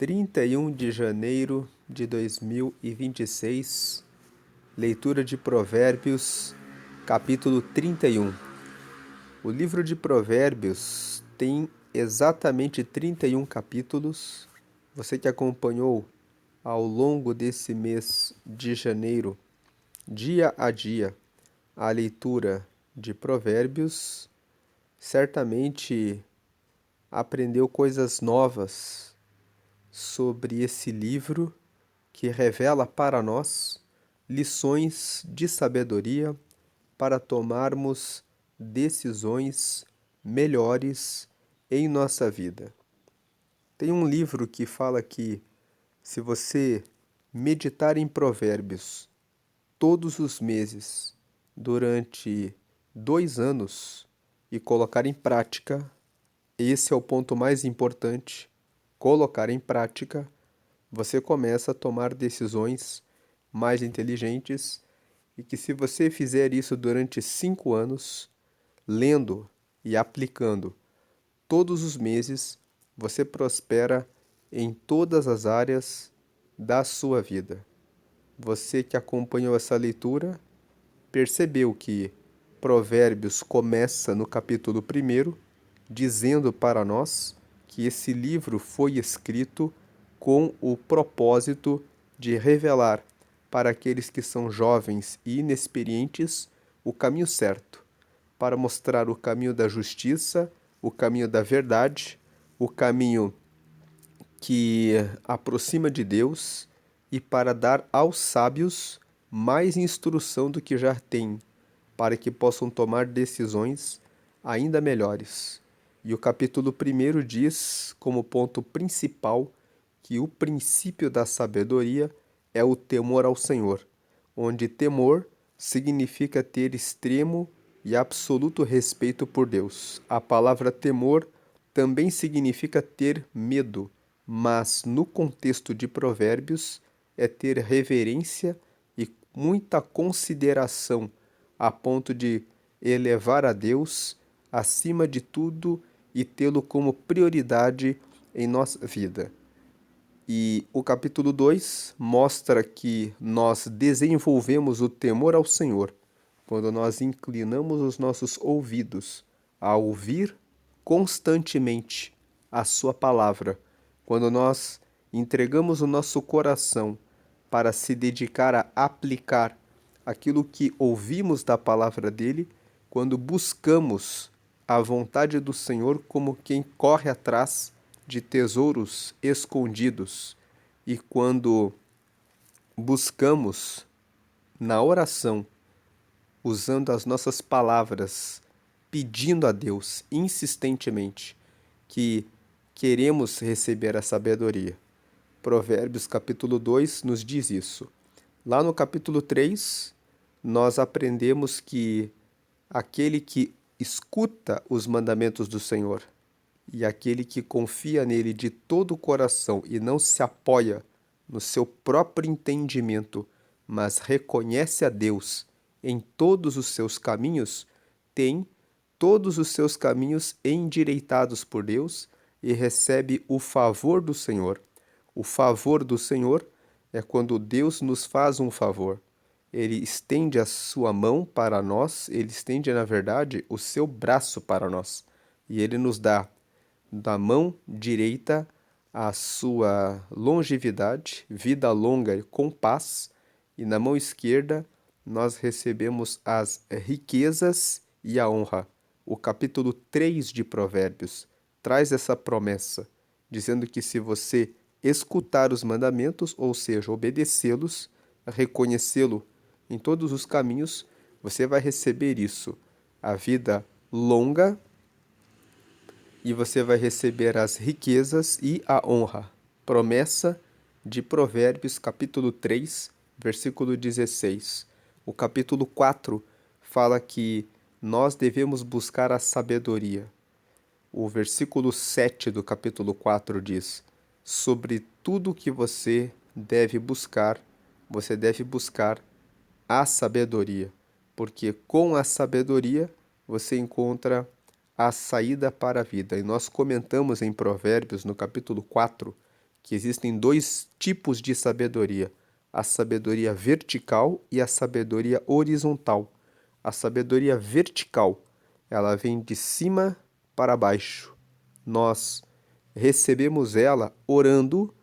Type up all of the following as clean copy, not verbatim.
31 de janeiro de 2026, leitura de Provérbios, capítulo 31. O livro de Provérbios tem exatamente 31 capítulos. Você que acompanhou ao longo desse mês de janeiro, dia a dia, a leitura de Provérbios, certamente aprendeu coisas novas sobre esse livro que revela para nós lições de sabedoria para tomarmos decisões melhores em nossa vida. Tem um livro que fala que se você meditar em Provérbios todos os meses durante 2 anos e colocar em prática, esse é o ponto mais importante, colocar em prática, você começa a tomar decisões mais inteligentes e que se você fizer isso durante 5 anos, lendo e aplicando todos os meses, você prospera em todas as áreas da sua vida. Você que acompanhou essa leitura, percebeu que Provérbios começa no capítulo 1, dizendo para nós que esse livro foi escrito com o propósito de revelar para aqueles que são jovens e inexperientes o caminho certo, para mostrar o caminho da justiça, o caminho da verdade, o caminho que aproxima de Deus e para dar aos sábios mais instrução do que já têm, para que possam tomar decisões ainda melhores. E o capítulo 1 diz, como ponto principal, que o princípio da sabedoria é o temor ao Senhor, onde temor significa ter extremo e absoluto respeito por Deus. A palavra temor também significa ter medo, mas no contexto de Provérbios é ter reverência e muita consideração a ponto de elevar a Deus acima de tudo e tê-lo como prioridade em nossa vida. E o capítulo 2 mostra que nós desenvolvemos o temor ao Senhor quando nós inclinamos os nossos ouvidos a ouvir constantemente a Sua palavra, quando nós entregamos o nosso coração para se dedicar a aplicar aquilo que ouvimos da palavra dele, quando buscamos a vontade do Senhor como quem corre atrás de tesouros escondidos, e quando buscamos na oração, usando as nossas palavras, pedindo a Deus insistentemente que queremos receber a sabedoria. Provérbios capítulo 2 nos diz isso. Lá no capítulo 3, nós aprendemos que aquele que escuta os mandamentos do Senhor e aquele que confia nele de todo o coração e não se apoia no seu próprio entendimento, mas reconhece a Deus em todos os seus caminhos, tem todos os seus caminhos endireitados por Deus e recebe o favor do Senhor. O favor do Senhor é quando Deus nos faz um favor. Ele estende a sua mão para nós, ele estende, na verdade, o seu braço para nós. E ele nos dá da mão direita a sua longevidade, vida longa com paz, e na mão esquerda nós recebemos as riquezas e a honra. O capítulo 3 de Provérbios traz essa promessa, dizendo que se você escutar os mandamentos, ou seja, obedecê-los, reconhecê-lo em todos os caminhos, você vai receber isso, a vida longa, e você vai receber as riquezas e a honra. Promessa de Provérbios, capítulo 3, versículo 16. O capítulo 4 fala que nós devemos buscar a sabedoria. O versículo 7 do capítulo 4 diz: sobre tudo que você deve buscar a sabedoria, porque com a sabedoria você encontra a saída para a vida. E nós comentamos em Provérbios, no capítulo 4, que existem dois tipos de sabedoria: a sabedoria vertical e a sabedoria horizontal. A sabedoria vertical, ela vem de cima para baixo. Nós recebemos ela orando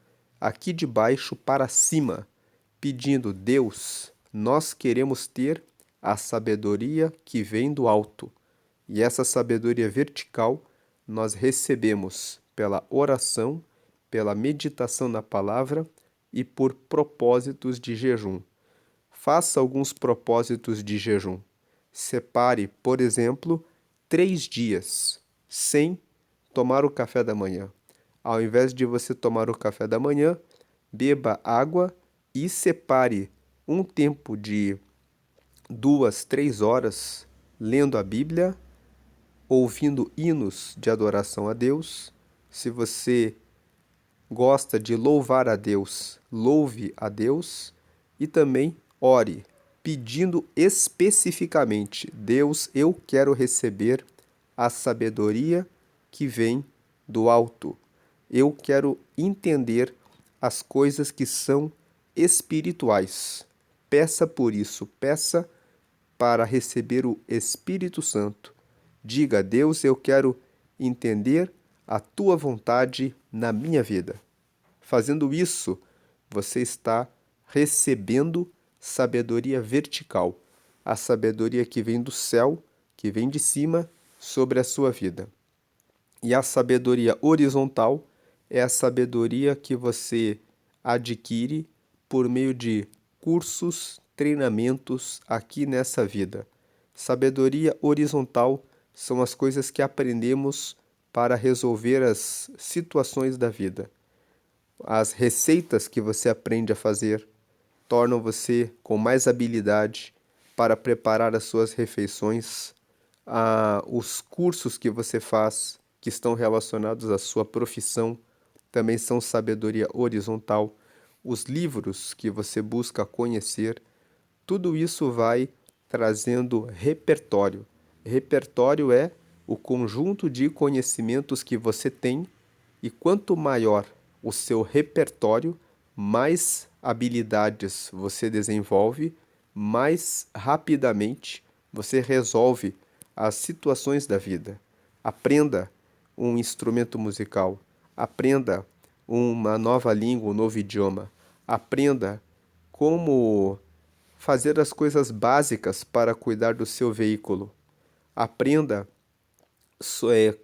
aqui de baixo para cima, pedindo: Deus, nós queremos ter a sabedoria que vem do alto. E essa sabedoria vertical nós recebemos pela oração, pela meditação na palavra e por propósitos de jejum. Faça alguns propósitos de jejum. Separe, por exemplo, 3 dias sem tomar o café da manhã. Ao invés de você tomar o café da manhã, beba água e separe um tempo de 2, 3 horas lendo a Bíblia, ouvindo hinos de adoração a Deus. Se você gosta de louvar a Deus, louve a Deus e também ore, pedindo especificamente: Deus, eu quero receber a sabedoria que vem do alto. Eu quero entender as coisas que são espirituais. Peça por isso, peça para receber o Espírito Santo. Diga a Deus: eu quero entender a tua vontade na minha vida. Fazendo isso, você está recebendo sabedoria vertical, a sabedoria que vem do céu, que vem de cima sobre a sua vida. E a sabedoria horizontal é a sabedoria que você adquire por meio de cursos, treinamentos aqui nessa vida. Sabedoria horizontal são as coisas que aprendemos para resolver as situações da vida. As receitas que você aprende a fazer tornam você com mais habilidade para preparar as suas refeições. Os cursos que você faz, que estão relacionados à sua profissão, também são sabedoria horizontal. Os livros que você busca conhecer, tudo isso vai trazendo repertório. Repertório é o conjunto de conhecimentos que você tem, e quanto maior o seu repertório, mais habilidades você desenvolve, mais rapidamente você resolve as situações da vida. Aprenda um instrumento musical, aprenda uma nova língua, um novo idioma, aprenda como fazer as coisas básicas para cuidar do seu veículo. Aprenda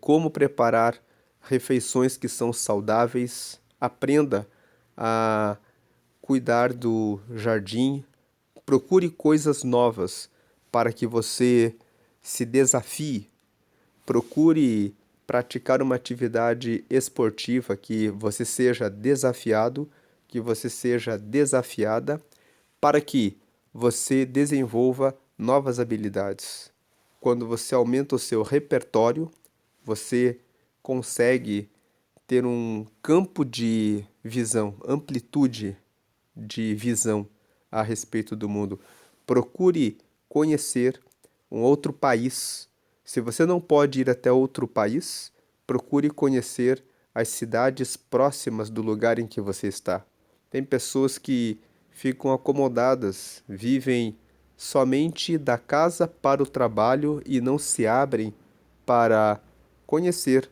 como preparar refeições que são saudáveis. Aprenda a cuidar do jardim. Procure coisas novas para que você se desafie. Procure praticar uma atividade esportiva que você seja desafiado, que você seja desafiada, para que você desenvolva novas habilidades. Quando você aumenta o seu repertório, você consegue ter um campo de visão, amplitude de visão a respeito do mundo. Procure conhecer um outro país. Se você não pode ir até outro país, procure conhecer as cidades próximas do lugar em que você está. Tem pessoas que ficam acomodadas, vivem somente da casa para o trabalho e não se abrem para conhecer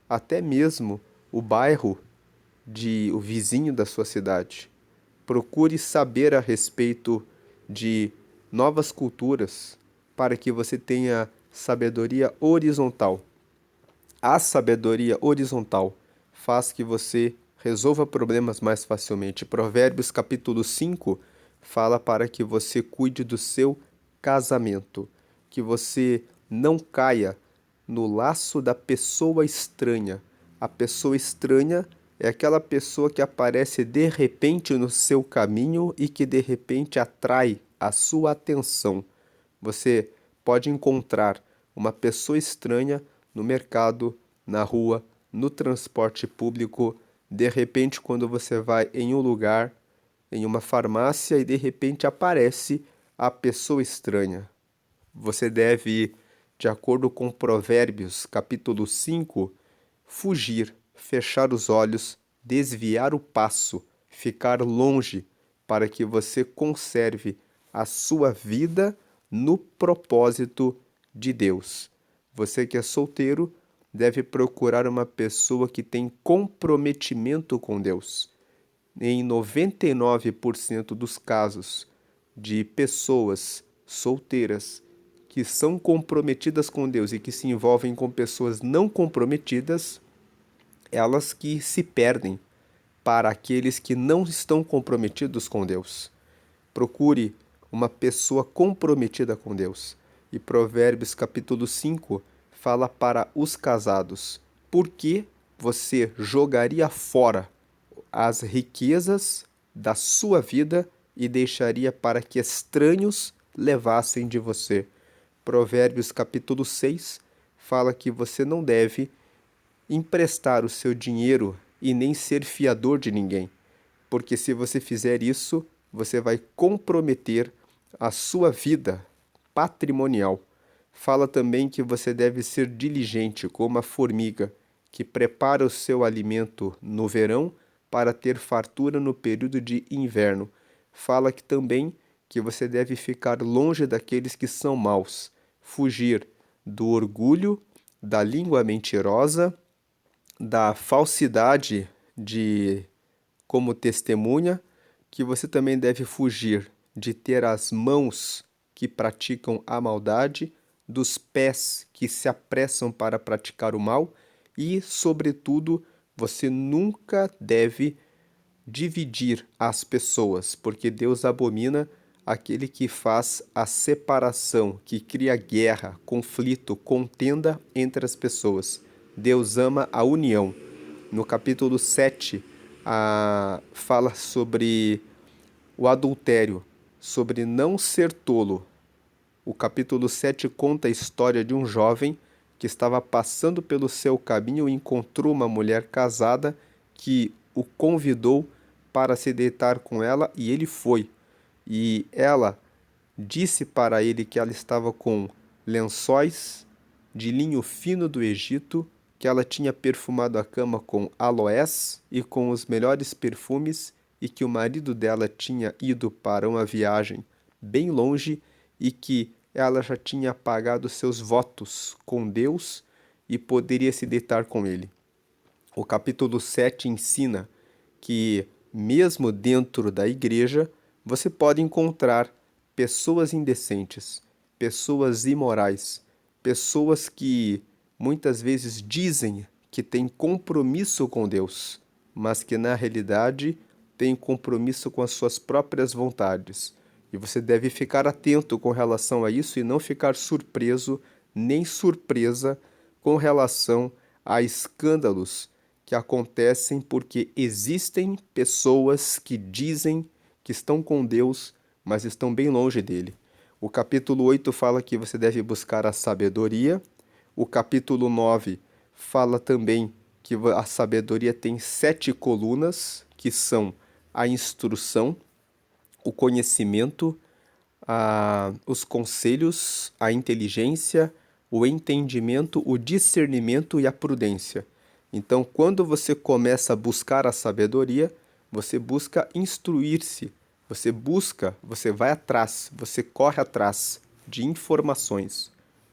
até mesmo o bairro o vizinho da sua cidade. Procure saber a respeito de novas culturas para que você tenha sabedoria horizontal. A sabedoria horizontal faz que você resolva problemas mais facilmente. Provérbios capítulo 5 fala para que você cuide do seu casamento, que você não caia no laço da pessoa estranha. A pessoa estranha é aquela pessoa que aparece de repente no seu caminho e que de repente atrai a sua atenção. Você pode encontrar uma pessoa estranha no mercado, na rua, no transporte público, de repente quando você vai em um lugar, em uma farmácia, e de repente aparece a pessoa estranha. Você deve, de acordo com Provérbios capítulo 5, fugir, fechar os olhos, desviar o passo, ficar longe, para que você conserve a sua vida no propósito de Deus. Você que é solteiro deve procurar uma pessoa que tem comprometimento com Deus. Em 99% dos casos de pessoas solteiras que são comprometidas com Deus e que se envolvem com pessoas não comprometidas, elas que se perdem para aqueles que não estão comprometidos com Deus. Procure uma pessoa comprometida com Deus. E Provérbios capítulo 5 fala para os casados: por que você jogaria fora as riquezas da sua vida e deixaria para que estranhos levassem de você? Provérbios capítulo 6 fala que você não deve emprestar o seu dinheiro e nem ser fiador de ninguém, porque se você fizer isso, você vai comprometer a sua vida patrimonial. Fala também que você deve ser diligente como a formiga, que prepara o seu alimento no verão para ter fartura no período de inverno. Fala que também que você deve ficar longe daqueles que são maus, fugir do orgulho, da língua mentirosa, da falsidade de como testemunha, que você também deve fugir de ter as mãos que praticam a maldade, dos pés que se apressam para praticar o mal e, sobretudo, você nunca deve dividir as pessoas, porque Deus abomina aquele que faz a separação, que cria guerra, conflito, contenda entre as pessoas. Deus ama a união. No capítulo 7, fala sobre o adultério, sobre não ser tolo. O capítulo 7 conta a história de um jovem que estava passando pelo seu caminho e encontrou uma mulher casada que o convidou para se deitar com ela e ele foi. E ela disse para ele que ela estava com lençóis de linho fino do Egito, que ela tinha perfumado a cama com aloés e com os melhores perfumes e que o marido dela tinha ido para uma viagem bem longe e que ela já tinha pagado seus votos com Deus e poderia se deitar com ele. O capítulo 7 ensina que, mesmo dentro da igreja, você pode encontrar pessoas indecentes, pessoas imorais, pessoas que muitas vezes dizem que têm compromisso com Deus, mas que na realidade têm compromisso com as suas próprias vontades. E você deve ficar atento com relação a isso e não ficar surpreso nem surpresa com relação a escândalos que acontecem porque existem pessoas que dizem que estão com Deus, mas estão bem longe dele. O capítulo 8 fala que você deve buscar a sabedoria. O capítulo 9 fala também que a sabedoria tem 7 colunas, que são a instrução, o conhecimento, os conselhos, a inteligência, o entendimento, o discernimento e a prudência. Então, quando você começa a buscar a sabedoria, você busca instruir-se, você vai atrás, você corre atrás de informações,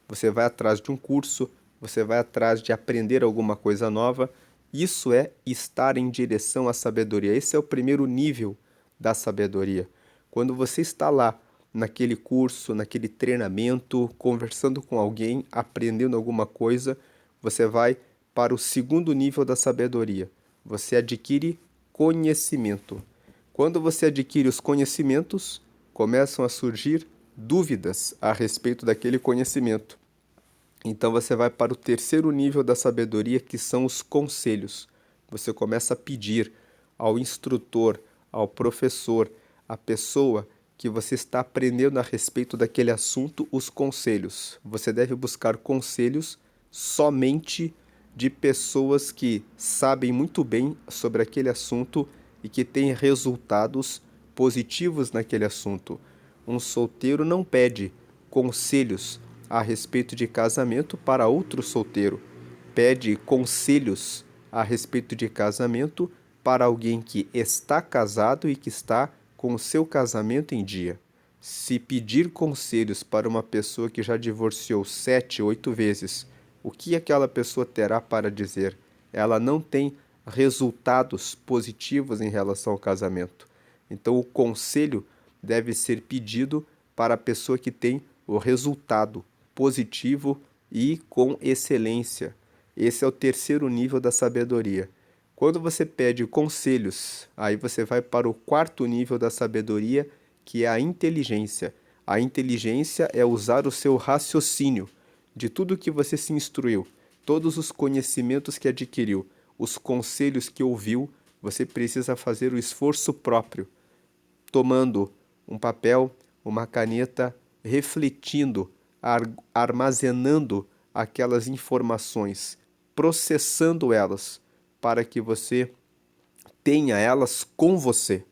você vai atrás de um curso, você vai atrás de aprender alguma coisa nova. Isso é estar em direção à sabedoria. Esse é o primeiro nível da sabedoria. Quando você está lá, naquele curso, naquele treinamento, conversando com alguém, aprendendo alguma coisa, você vai para o segundo nível da sabedoria. Você adquire conhecimento. Quando você adquire os conhecimentos, começam a surgir dúvidas a respeito daquele conhecimento. Então você vai para o terceiro nível da sabedoria, que são os conselhos. Você começa a pedir ao instrutor, ao professor, à pessoa que você está aprendendo a respeito daquele assunto, os conselhos. Você deve buscar conselhos somente de pessoas que sabem muito bem sobre aquele assunto e que têm resultados positivos naquele assunto. Um solteiro não pede conselhos a respeito de casamento para outro solteiro. Pede conselhos a respeito de casamento para alguém que está casado e que está com o seu casamento em dia. Se pedir conselhos para uma pessoa que já divorciou 7, 8 vezes, o que aquela pessoa terá para dizer? Ela não tem resultados positivos em relação ao casamento. Então, o conselho deve ser pedido para a pessoa que tem o resultado positivo e com excelência. Esse é o terceiro nível da sabedoria. Quando você pede conselhos, aí você vai para o quarto nível da sabedoria, que é a inteligência. A inteligência é usar o seu raciocínio de tudo que você se instruiu, todos os conhecimentos que adquiriu, os conselhos que ouviu, você precisa fazer o esforço próprio, tomando um papel, uma caneta, refletindo, armazenando aquelas informações, processando elas, para que você tenha elas com você.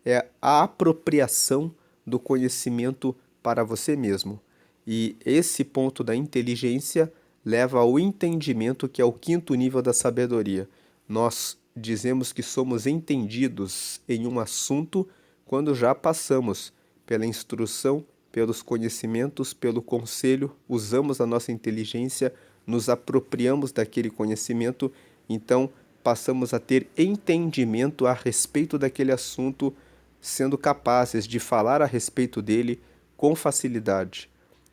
É a apropriação do conhecimento para você mesmo. E esse ponto da inteligência leva ao entendimento, que é o quinto nível da sabedoria. Nós dizemos que somos entendidos em um assunto quando já passamos pela instrução, pelos conhecimentos, pelo conselho, usamos a nossa inteligência, nos apropriamos daquele conhecimento, então passamos a ter entendimento a respeito daquele assunto, sendo capazes de falar a respeito dele com facilidade.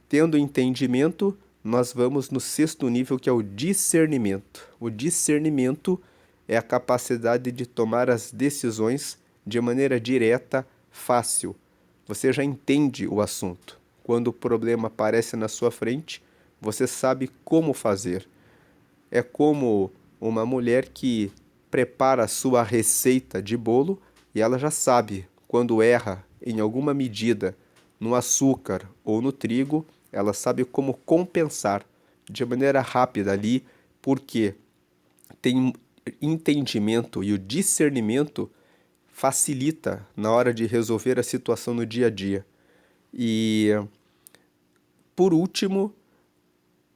Tendo entendimento, nós vamos no sexto nível, que é o discernimento. O discernimento é a capacidade de tomar as decisões de maneira direta, fácil. Você já entende o assunto. Quando o problema aparece na sua frente, você sabe como fazer. É como uma mulher que prepara a sua receita de bolo e ela já sabe quando erra em alguma medida no açúcar ou no trigo, ela sabe como compensar de maneira rápida ali, porque tem entendimento e o discernimento facilita na hora de resolver a situação no dia a dia. E, por último,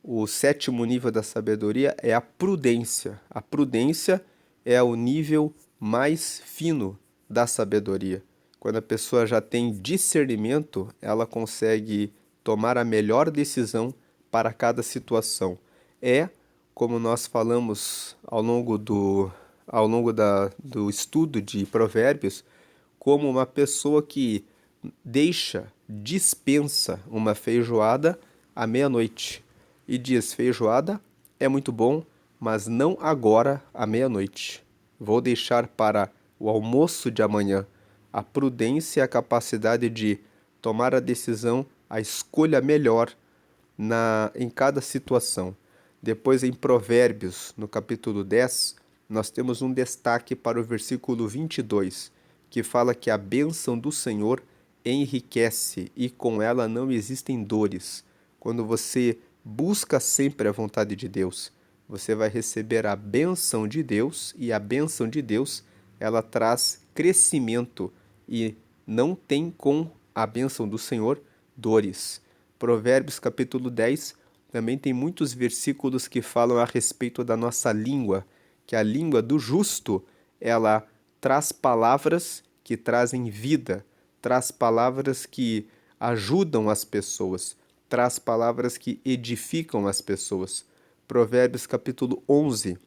o sétimo nível da sabedoria é a prudência. A prudência é o nível mais fino da sabedoria. Quando a pessoa já tem discernimento, ela consegue tomar a melhor decisão para cada situação. É, como nós falamos ao longo do estudo de Provérbios, como uma pessoa que dispensa uma feijoada à meia-noite e diz: feijoada é muito bom, mas não agora à meia-noite. Vou deixar para o almoço de amanhã. A prudência e a capacidade de tomar a decisão, a escolha melhor em cada situação. Depois, em Provérbios, no capítulo 10, nós temos um destaque para o versículo 22, que fala que a bênção do Senhor enriquece e com ela não existem dores. Quando você busca sempre a vontade de Deus, você vai receber a bênção de Deus, e a bênção de Deus, ela traz crescimento, e não tem com a bênção do Senhor dores. Provérbios capítulo 10 também tem muitos versículos que falam a respeito da nossa língua, que a língua do justo, ela traz palavras que trazem vida, traz palavras que ajudam as pessoas, traz palavras que edificam as pessoas. Provérbios capítulo 11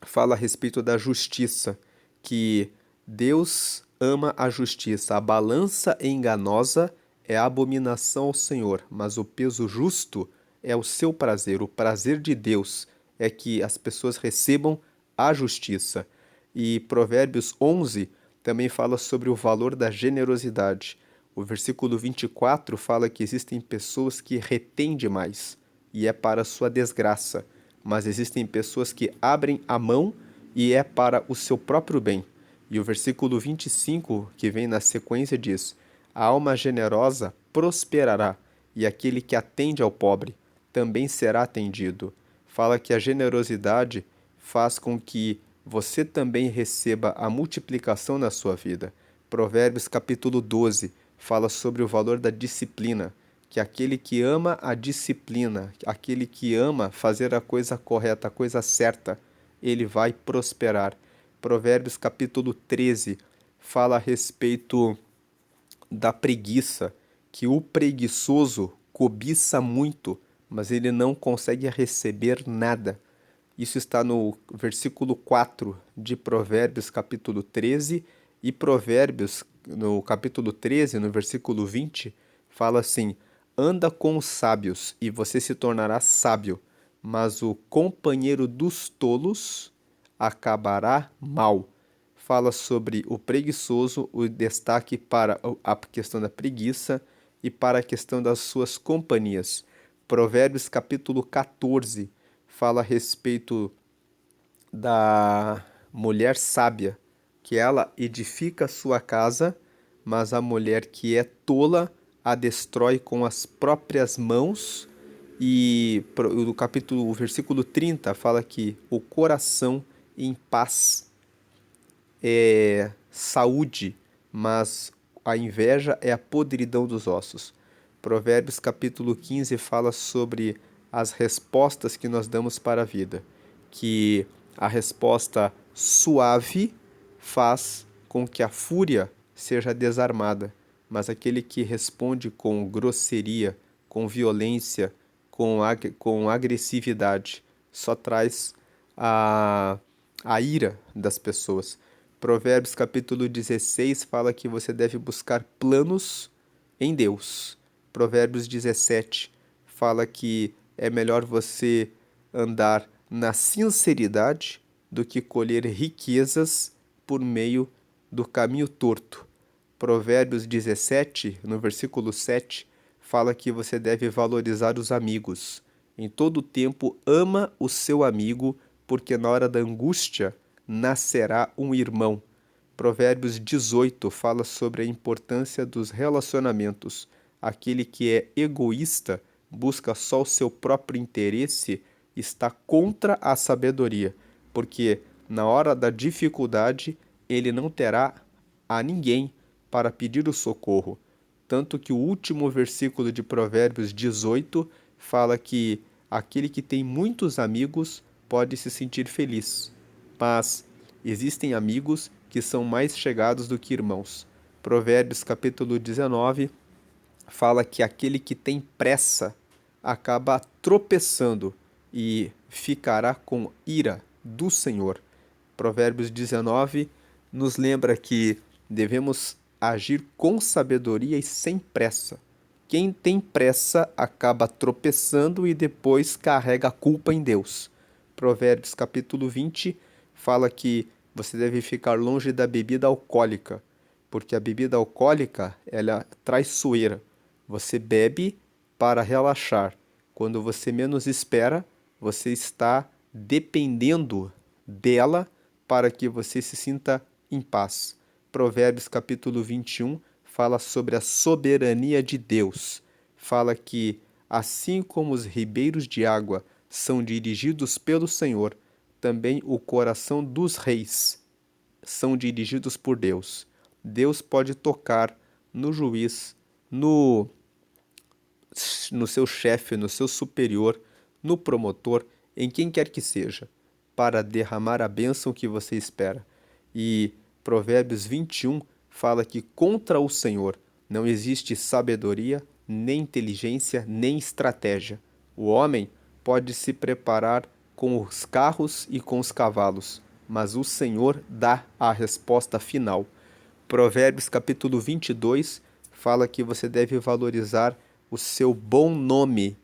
fala a respeito da justiça, que Deus ama a justiça. A balança enganosa é abominação ao Senhor, mas o peso justo é o seu prazer. O prazer de Deus é que as pessoas recebam a justiça. E Provérbios 11 também fala sobre o valor da generosidade. O versículo 24 fala que existem pessoas que retêm demais, e é para sua desgraça, mas existem pessoas que abrem a mão e é para o seu próprio bem. E o versículo 25, que vem na sequência, diz: a alma generosa prosperará, e aquele que atende ao pobre também será atendido. Fala que a generosidade faz com que você também receba a multiplicação na sua vida. Provérbios capítulo 12 fala sobre o valor da disciplina, que aquele que ama a disciplina, aquele que ama fazer a coisa correta, a coisa certa, ele vai prosperar. Provérbios capítulo 13 fala a respeito da preguiça, que o preguiçoso cobiça muito, mas ele não consegue receber nada. Isso está no versículo 4 de Provérbios capítulo 13, e Provérbios no capítulo 13, no versículo 20, fala assim: anda com os sábios e você se tornará sábio, mas o companheiro dos tolos acabará mal. Fala sobre o preguiçoso, o destaque para a questão da preguiça e para a questão das suas companhias. Provérbios capítulo 14 fala a respeito da mulher sábia, que ela edifica a sua casa, mas a mulher que é tola a destrói com as próprias mãos. E o versículo 30 fala que o coração em paz é saúde, mas a inveja é a podridão dos ossos. Provérbios capítulo 15 fala sobre as respostas que nós damos para a vida, que a resposta suave faz com que a fúria seja desarmada, mas aquele que responde com grosseria, com violência, com agressividade, só traz a ira das pessoas. Provérbios capítulo 16 fala que você deve buscar planos em Deus. Provérbios 17 fala que é melhor você andar na sinceridade do que colher riquezas por meio do caminho torto. Provérbios 17, no versículo 7, fala que você deve valorizar os amigos. Em todo tempo, ama o seu amigo, porque na hora da angústia nascerá um irmão. Provérbios 18 fala sobre a importância dos relacionamentos. Aquele que é egoísta, busca só o seu próprio interesse, está contra a sabedoria, porque na hora da dificuldade ele não terá a ninguém para pedir o socorro. Tanto que o último versículo de Provérbios 18 fala que aquele que tem muitos amigos pode se sentir feliz, mas existem amigos que são mais chegados do que irmãos. Provérbios capítulo 19 fala que aquele que tem pressa acaba tropeçando e ficará com ira do Senhor. Provérbios 19 nos lembra que devemos agir com sabedoria e sem pressa. Quem tem pressa acaba tropeçando e depois carrega a culpa em Deus. Provérbios capítulo 20 fala que você deve ficar longe da bebida alcoólica, porque a bebida alcoólica, ela é traiçoeira. Você bebe para relaxar. Quando você menos espera, você está dependendo dela para que você se sinta em paz. Provérbios capítulo 21 fala sobre a soberania de Deus. Fala que, assim como os ribeiros de água são dirigidos pelo Senhor, também o coração dos reis são dirigidos por Deus. Deus pode tocar no juiz, no seu chefe, no seu superior, no promotor, em quem quer que seja, para derramar a bênção que você espera. E Provérbios 21 fala que contra o Senhor não existe sabedoria, nem inteligência, nem estratégia. O homem pode se preparar com os carros e com os cavalos, mas o Senhor dá a resposta final. Provérbios capítulo 22 fala que você deve valorizar o seu bom nome,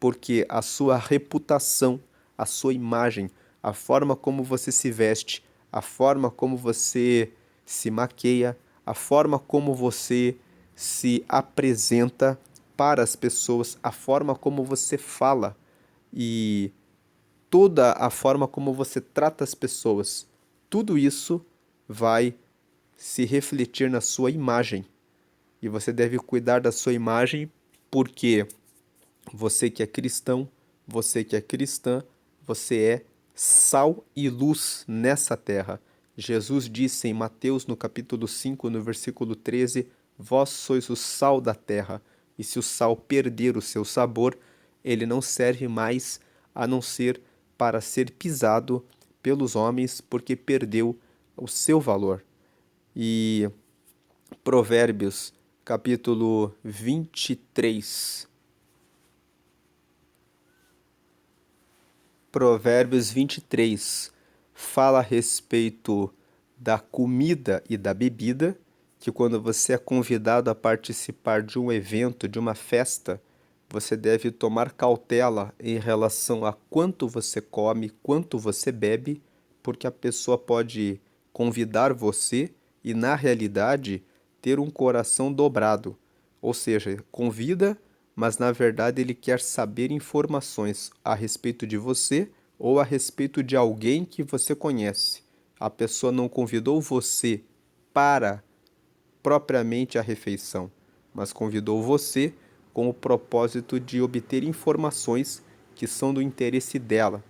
porque a sua reputação, a sua imagem, a forma como você se veste, a forma como você se maqueia, a forma como você se apresenta para as pessoas, a forma como você fala e toda a forma como você trata as pessoas, tudo isso vai se refletir na sua imagem. E você deve cuidar da sua imagem porque você que é cristão, você que é cristã, você é sal e luz nessa terra. Jesus disse em Mateus, no capítulo 5, no versículo 13: vós sois o sal da terra, e se o sal perder o seu sabor, ele não serve mais a não ser para ser pisado pelos homens, porque perdeu o seu valor. E Provérbios, capítulo 23. Provérbios 23 fala a respeito da comida e da bebida, que quando você é convidado a participar de um evento, de uma festa, você deve tomar cautela em relação a quanto você come, quanto você bebe, porque a pessoa pode convidar você e, na realidade, ter um coração dobrado. Ou seja, convida, mas na verdade ele quer saber informações a respeito de você ou a respeito de alguém que você conhece. A pessoa não convidou você para propriamente a refeição, mas convidou você com o propósito de obter informações que são do interesse dela.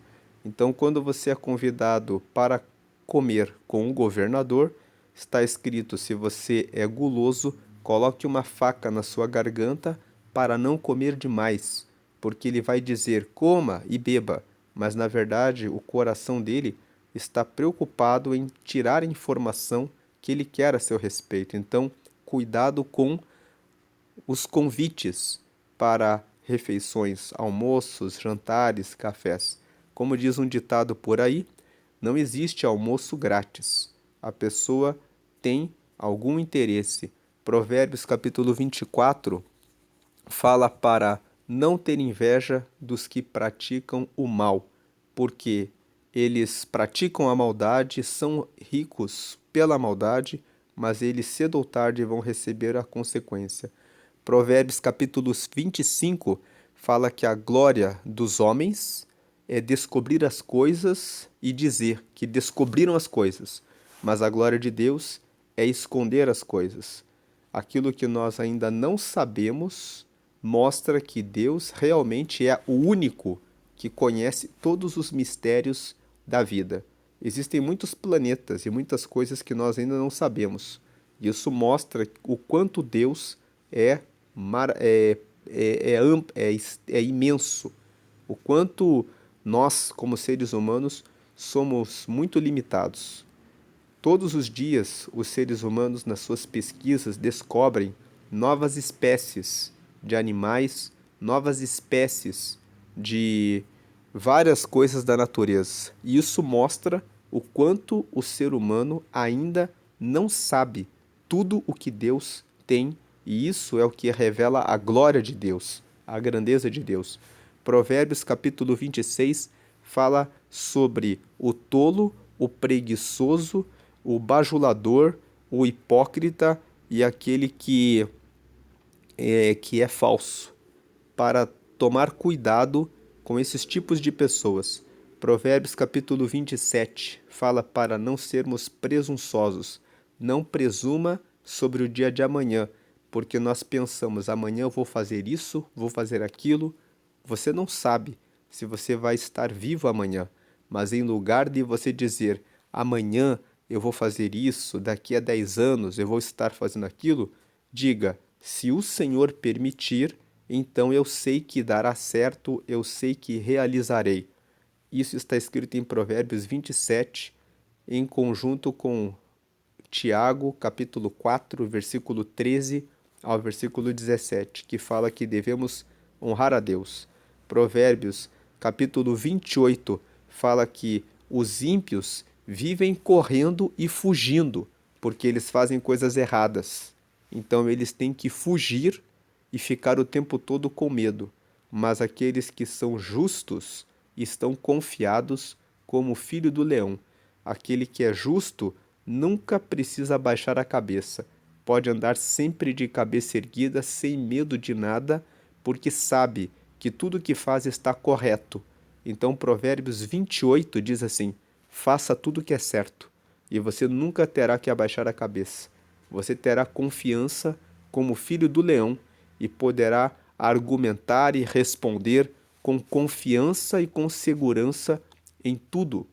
Então, quando você é convidado para comer com o governador, está escrito: se você é guloso, coloque uma faca na sua garganta para não comer demais, porque ele vai dizer: coma e beba, mas na verdade o coração dele está preocupado em tirar a informação que ele quer a seu respeito. Então, cuidado com os convites para refeições, almoços, jantares, cafés. Como diz um ditado por aí, não existe almoço grátis. A pessoa tem algum interesse. Provérbios capítulo 24 fala para não ter inveja dos que praticam o mal, porque eles praticam a maldade, são ricos pela maldade, mas eles cedo ou tarde vão receber a consequência. Provérbios capítulo 25 fala que a glória dos homens é descobrir as coisas e dizer que descobriram as coisas, mas a glória de Deus é esconder as coisas. Aquilo que nós ainda não sabemos mostra que Deus realmente é o único que conhece todos os mistérios da vida. Existem muitos planetas e muitas coisas que nós ainda não sabemos. Isso mostra o quanto Deus é, é imenso, o quanto nós, como seres humanos, somos muito limitados. Todos os dias, os seres humanos, nas suas pesquisas, descobrem novas espécies de animais, novas espécies de várias coisas da natureza. E isso mostra o quanto o ser humano ainda não sabe tudo o que Deus tem, e isso é o que revela a glória de Deus, a grandeza de Deus. Provérbios capítulo 26 fala sobre o tolo, o preguiçoso, o bajulador, o hipócrita e aquele que é falso, para tomar cuidado com esses tipos de pessoas. Provérbios capítulo 27 fala para não sermos presunçosos. Não presuma sobre o dia de amanhã, porque nós pensamos: amanhã eu vou fazer isso, vou fazer aquilo. Você não sabe se você vai estar vivo amanhã, mas em lugar de você dizer: amanhã eu vou fazer isso, daqui a 10 anos eu vou estar fazendo aquilo, diga: se o Senhor permitir, então eu sei que dará certo, eu sei que realizarei. Isso está escrito em Provérbios 27, em conjunto com Tiago, capítulo 4, versículo 13 ao versículo 17, que fala que devemos honrar a Deus. Provérbios, capítulo 28, fala que os ímpios vivem correndo e fugindo, porque eles fazem coisas erradas. Então eles têm que fugir e ficar o tempo todo com medo. Mas aqueles que são justos estão confiados como o filho do leão. Aquele que é justo nunca precisa baixar a cabeça. Pode andar sempre de cabeça erguida, sem medo de nada, porque sabe que tudo que faz está correto. Então, Provérbios 28 diz assim: faça tudo o que é certo, e você nunca terá que abaixar a cabeça. Você terá confiança como filho do leão e poderá argumentar e responder com confiança e com segurança em tudo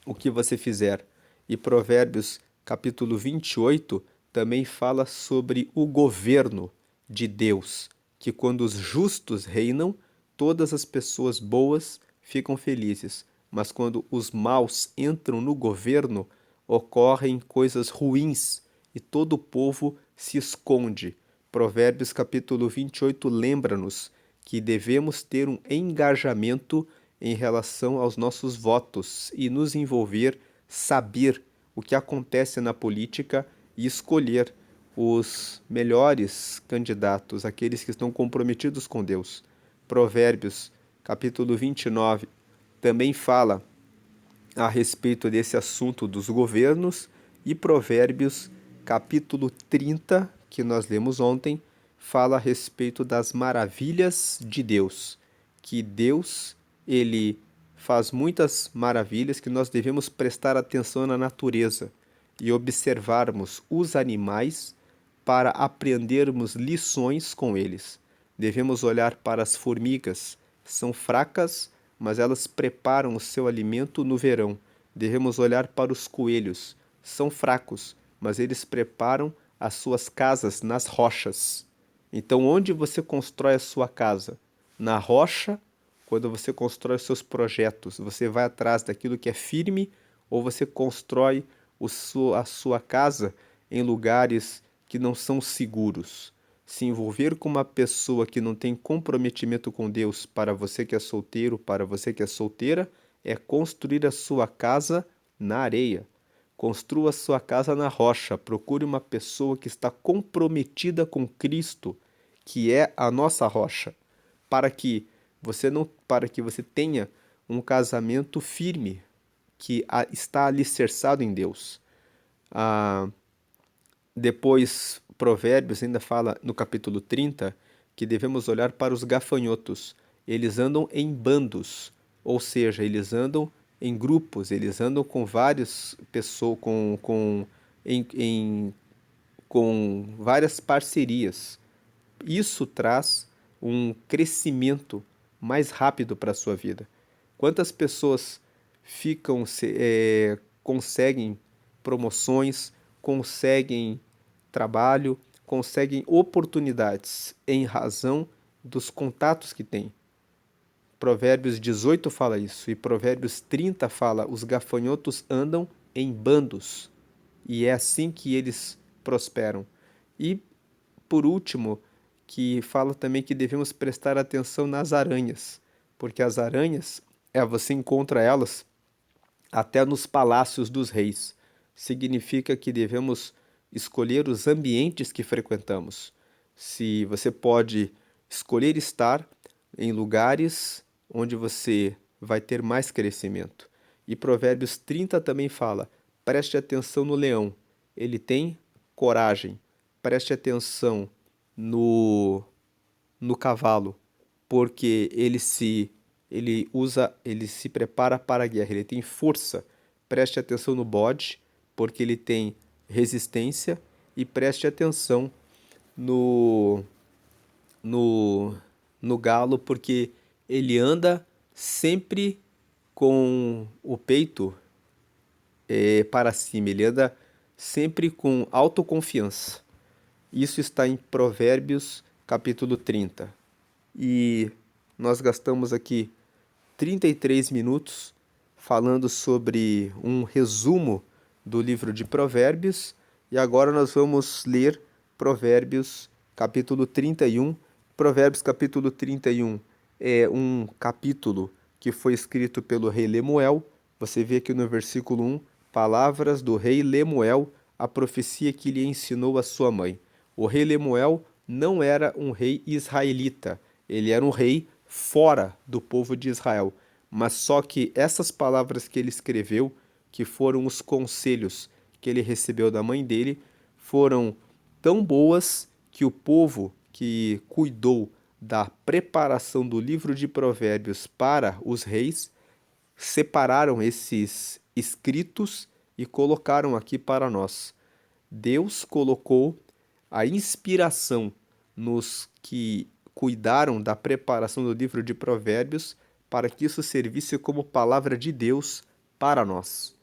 o que você fizer. E Provérbios capítulo 28 também fala sobre o governo de Deus, que quando os justos reinam, todas as pessoas boas ficam felizes, mas quando os maus entram no governo, ocorrem coisas ruins e todo o povo se esconde. Provérbios capítulo 28 lembra-nos que devemos ter um engajamento em relação aos nossos votos e nos envolver, saber o que acontece na política e escolher os melhores candidatos, aqueles que estão comprometidos com Deus. Provérbios capítulo 29 também fala a respeito desse assunto dos governos, e Provérbios capítulo 30, que nós lemos ontem, fala a respeito das maravilhas de Deus, que Deus, ele faz muitas maravilhas, que nós devemos prestar atenção na natureza e observarmos os animais para aprendermos lições com eles. Devemos olhar para as formigas, são fracas, mas elas preparam o seu alimento no verão. Devemos olhar para os coelhos, são fracos, mas eles preparam as suas casas nas rochas. Então, onde você constrói a sua casa? Na rocha, quando você constrói os seus projetos, você vai atrás daquilo que é firme, ou você constrói a sua casa em lugares que não são seguros? Se envolver com uma pessoa que não tem comprometimento com Deus, para você que é solteiro, para você que é solteira, é construir a sua casa na areia. Construa a sua casa na rocha. Procure uma pessoa que está comprometida com Cristo, que é a nossa rocha, para que você tenha um casamento firme, que está alicerçado em Deus. Depois, Provérbios ainda fala no capítulo 30 que devemos olhar para os gafanhotos. Eles andam em bandos, ou seja, eles andam em grupos, eles andam com várias pessoas, com várias parcerias. Isso traz um crescimento mais rápido para a sua vida. Quantas pessoas conseguem promoções, conseguem trabalho, conseguem oportunidades em razão dos contatos que têm? Provérbios 18 fala isso, e Provérbios 30 fala: os gafanhotos andam em bandos, e é assim que eles prosperam. E, por último, que fala também que devemos prestar atenção nas aranhas, porque as aranhas, você encontra elas até nos palácios dos reis. Significa que devemos escolher os ambientes que frequentamos. Se você pode escolher estar em lugares onde você vai ter mais crescimento. E Provérbios 30 também fala: preste atenção no leão, ele tem coragem. Preste atenção no cavalo, porque ele se prepara para a guerra, ele tem força. Preste atenção no bode, porque ele tem resistência, e preste atenção no no galo, porque ele anda sempre com o peito para cima, ele anda sempre com autoconfiança. Isso está em Provérbios capítulo 30. E nós gastamos aqui 33 minutos falando sobre um resumo do livro de Provérbios, e agora nós vamos ler Provérbios capítulo 31. Provérbios capítulo 31 é um capítulo que foi escrito pelo rei Lemuel. Você vê aqui no versículo 1, palavras do rei Lemuel, a profecia que lhe ensinou a sua mãe. O rei Lemuel não era um rei israelita, ele era um rei fora do povo de Israel. Mas só que essas palavras que ele escreveu, que foram os conselhos que ele recebeu da mãe dele, foram tão boas que o povo que cuidou da preparação do livro de Provérbios para os reis separaram esses escritos e colocaram aqui para nós. Deus colocou a inspiração nos que cuidaram da preparação do livro de Provérbios para que isso servisse como palavra de Deus para nós.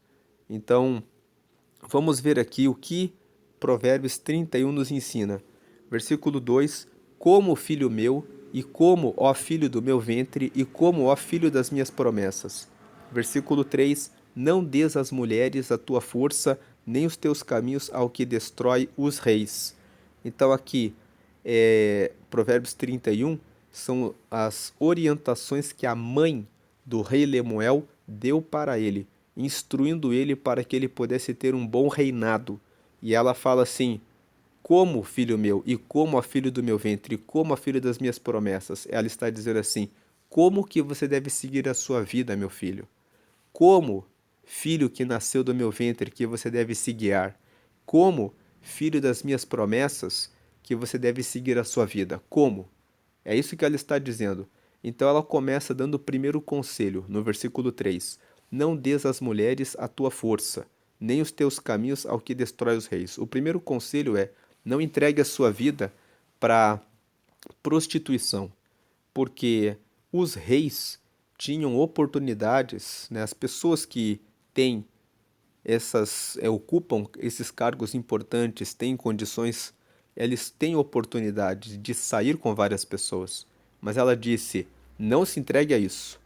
Então, vamos ver aqui o que Provérbios 31 nos ensina. Versículo 2: como filho meu, e como, ó filho do meu ventre, e como, ó filho das minhas promessas. Versículo 3: não des às mulheres a tua força, nem os teus caminhos ao que destrói os reis. Então aqui, Provérbios 31 são as orientações que a mãe do rei Lemuel deu para ele, instruindo ele para que ele pudesse ter um bom reinado. E ela fala assim: como, filho meu, e como a filho do meu ventre, e como a filho das minhas promessas. Ela está dizendo assim: como que você deve seguir a sua vida, meu filho? Como, filho que nasceu do meu ventre, que você deve se guiar? Como, filho das minhas promessas, que você deve seguir a sua vida? Como? É isso que ela está dizendo. Então ela começa dando o primeiro conselho, no versículo 3: não des às mulheres a tua força, nem os teus caminhos ao que destrói os reis. O primeiro conselho é: não entregue a sua vida para prostituição, porque os reis tinham oportunidades, né? As pessoas que têm ocupam esses cargos importantes, têm condições, eles têm oportunidade de sair com várias pessoas. Mas ela disse: não se entregue a isso.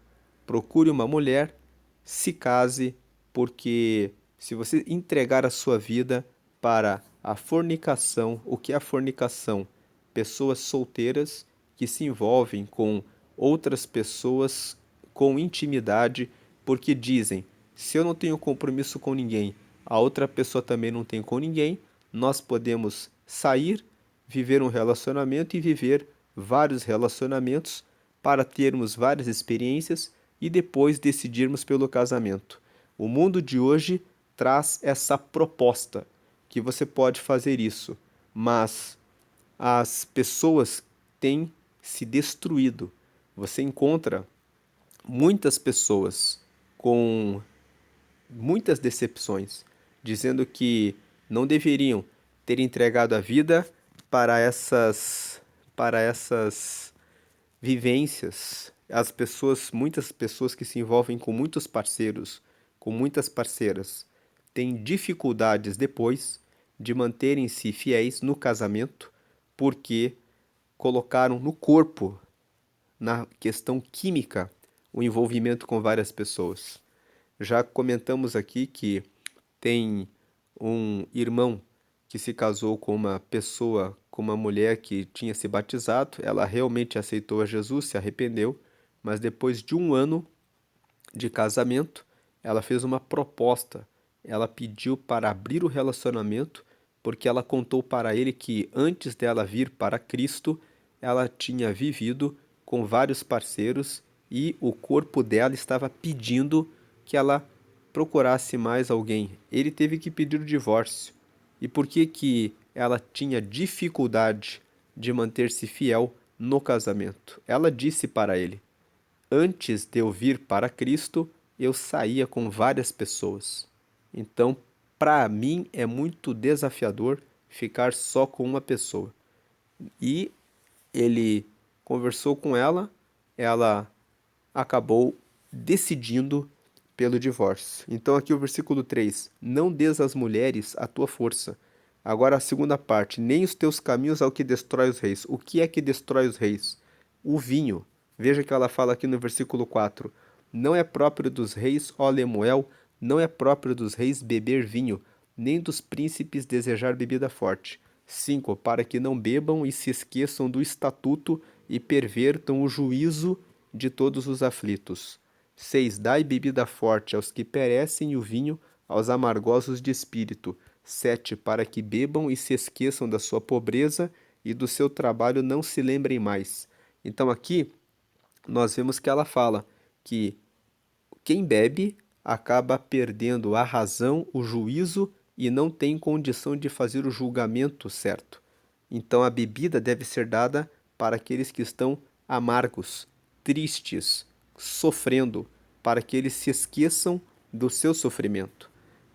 Procure uma mulher, se case, porque se você entregar a sua vida para a fornicação, o que é a fornicação? Pessoas solteiras que se envolvem com outras pessoas com intimidade, porque dizem: se eu não tenho compromisso com ninguém, a outra pessoa também não tem com ninguém, nós podemos sair, viver um relacionamento e viver vários relacionamentos para termos várias experiências e depois decidirmos pelo casamento. O mundo de hoje traz essa proposta que você pode fazer isso, mas as pessoas têm se destruído. Você encontra muitas pessoas com muitas decepções, dizendo que não deveriam ter entregado a vida para essas vivências. As pessoas, muitas pessoas que se envolvem com muitos parceiros, com muitas parceiras, têm dificuldades depois de manterem-se fiéis no casamento, porque colocaram no corpo, na questão química, o envolvimento com várias pessoas. Já comentamos aqui que tem um irmão que se casou com uma pessoa, com uma mulher que tinha se batizado. Ela realmente aceitou a Jesus, se arrependeu, mas depois de um ano de casamento, ela fez uma proposta. Ela pediu para abrir o relacionamento, porque ela contou para ele que antes dela vir para Cristo, ela tinha vivido com vários parceiros e o corpo dela estava pedindo que ela procurasse mais alguém. Ele teve que pedir o divórcio. E por que que ela tinha dificuldade de manter-se fiel no casamento? Ela disse para ele: antes de eu vir para Cristo, eu saía com várias pessoas. Então, para mim é muito desafiador ficar só com uma pessoa. E ele conversou com ela, ela acabou decidindo pelo divórcio. Então, aqui o versículo 3: não des às mulheres a tua força. Agora a segunda parte: nem os teus caminhos ao que destrói os reis. O que é que destrói os reis? O vinho. Veja que ela fala aqui no versículo 4: não é próprio dos reis, ó Lemuel, não é próprio dos reis beber vinho, nem dos príncipes desejar bebida forte. 5. Para que não bebam e se esqueçam do estatuto e pervertam o juízo de todos os aflitos. 6. Dai bebida forte aos que perecem e o vinho aos amargosos de espírito. 7. Para que bebam e se esqueçam da sua pobreza e do seu trabalho não se lembrem mais. Então aqui nós vemos que ela fala que quem bebe acaba perdendo a razão, o juízo e não tem condição de fazer o julgamento certo. Então a bebida deve ser dada para aqueles que estão amargos, tristes, sofrendo, para que eles se esqueçam do seu sofrimento.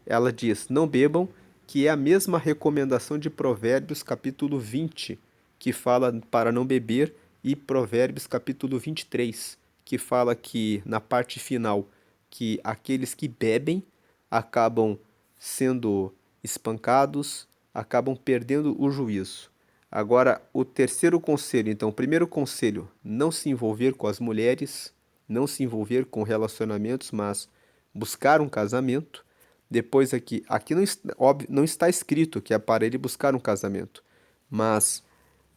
Ela diz: não bebam, que é a mesma recomendação de Provérbios capítulo 20, que fala para não beber, e Provérbios capítulo 23, que fala que na parte final que aqueles que bebem acabam sendo espancados, acabam perdendo o juízo. Agora, o terceiro conselho, então, o primeiro conselho: não se envolver com as mulheres, não se envolver com relacionamentos, mas buscar um casamento. Depois aqui não, óbvio, não está escrito que é para ele buscar um casamento, mas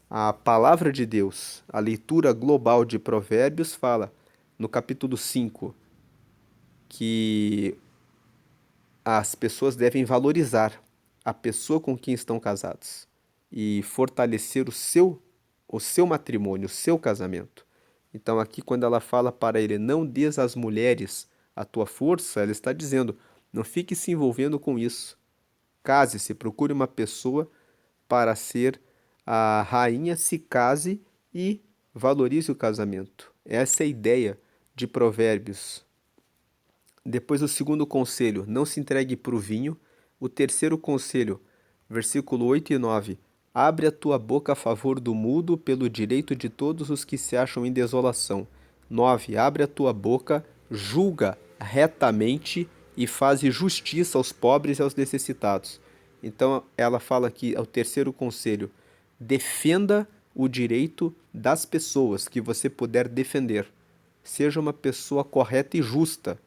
a palavra de Deus, a leitura global de Provérbios fala no capítulo 5 que as pessoas devem valorizar a pessoa com quem estão casados e fortalecer o seu matrimônio, o seu casamento. Então, aqui, quando ela fala para ele, não des às mulheres a tua força, ela está dizendo, não fique se envolvendo com isso. Case-se, procure uma pessoa para ser a rainha, se case e valorize o casamento. Essa é a ideia de Provérbios. Depois, o segundo conselho, não se entregue para o vinho. O terceiro conselho, versículo 8 e 9. Abre a tua boca a favor do mudo, pelo direito de todos os que se acham em desolação. 9. Abre a tua boca, julga retamente e faze justiça aos pobres e aos necessitados. Então, ela fala aqui, é o terceiro conselho, defenda o direito das pessoas que você puder defender. Seja uma pessoa correta e justa.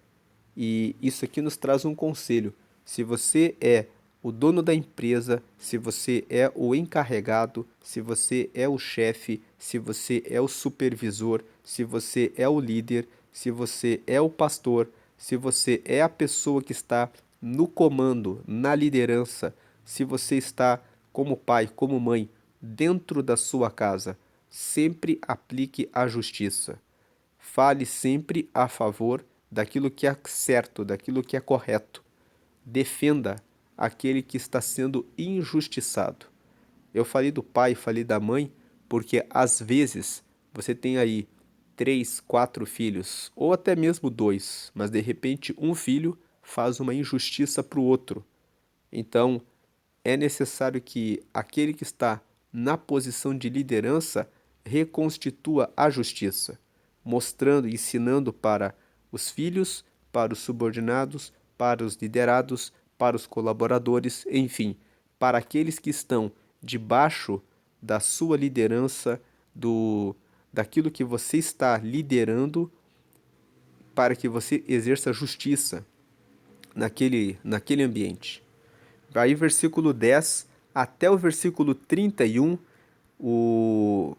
E isso aqui nos traz um conselho. Se você é o dono da empresa, se você é o encarregado, se você é o chefe, se você é o supervisor, se você é o líder, se você é o pastor, se você é a pessoa que está no comando, na liderança, se você está como pai, como mãe, dentro da sua casa, sempre aplique a justiça. Fale sempre a favor daquilo que é certo, daquilo que é correto. Defenda aquele que está sendo injustiçado. Eu falei do pai, falei da mãe, porque às vezes você tem aí 3, 4 filhos, ou até mesmo 2, mas de repente um filho faz uma injustiça para o outro. Então, é necessário que aquele que está na posição de liderança reconstitua a justiça, mostrando e ensinando para os filhos, para os subordinados, para os liderados, para os colaboradores, enfim, para aqueles que estão debaixo da sua liderança, daquilo que você está liderando, para que você exerça justiça naquele ambiente. Aí, versículo 10 até o versículo 31, o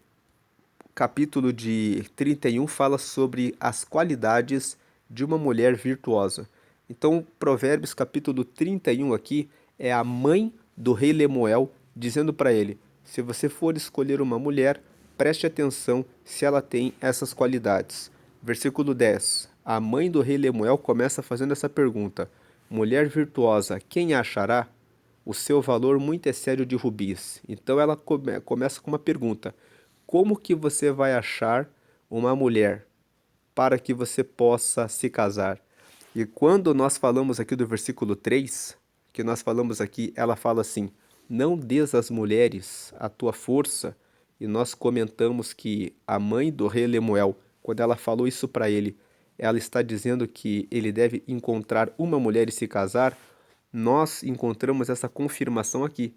capítulo de 31 fala sobre as qualidades de uma mulher virtuosa. Então, Provérbios capítulo 31 aqui é a mãe do rei Lemuel dizendo para ele: se você for escolher uma mulher, preste atenção se ela tem essas qualidades. Versículo 10. A mãe do rei Lemuel começa fazendo essa pergunta: mulher virtuosa, quem a achará? O seu valor muito excede o de rubis. Então ela começa com uma pergunta: como que você vai achar uma mulher para que você possa se casar? E quando nós falamos aqui do versículo 3, que nós falamos aqui, ela fala assim: não des às mulheres a tua força. E nós comentamos que a mãe do rei Lemuel, quando ela falou isso para ele, ela está dizendo que ele deve encontrar uma mulher e se casar. Nós encontramos essa confirmação aqui.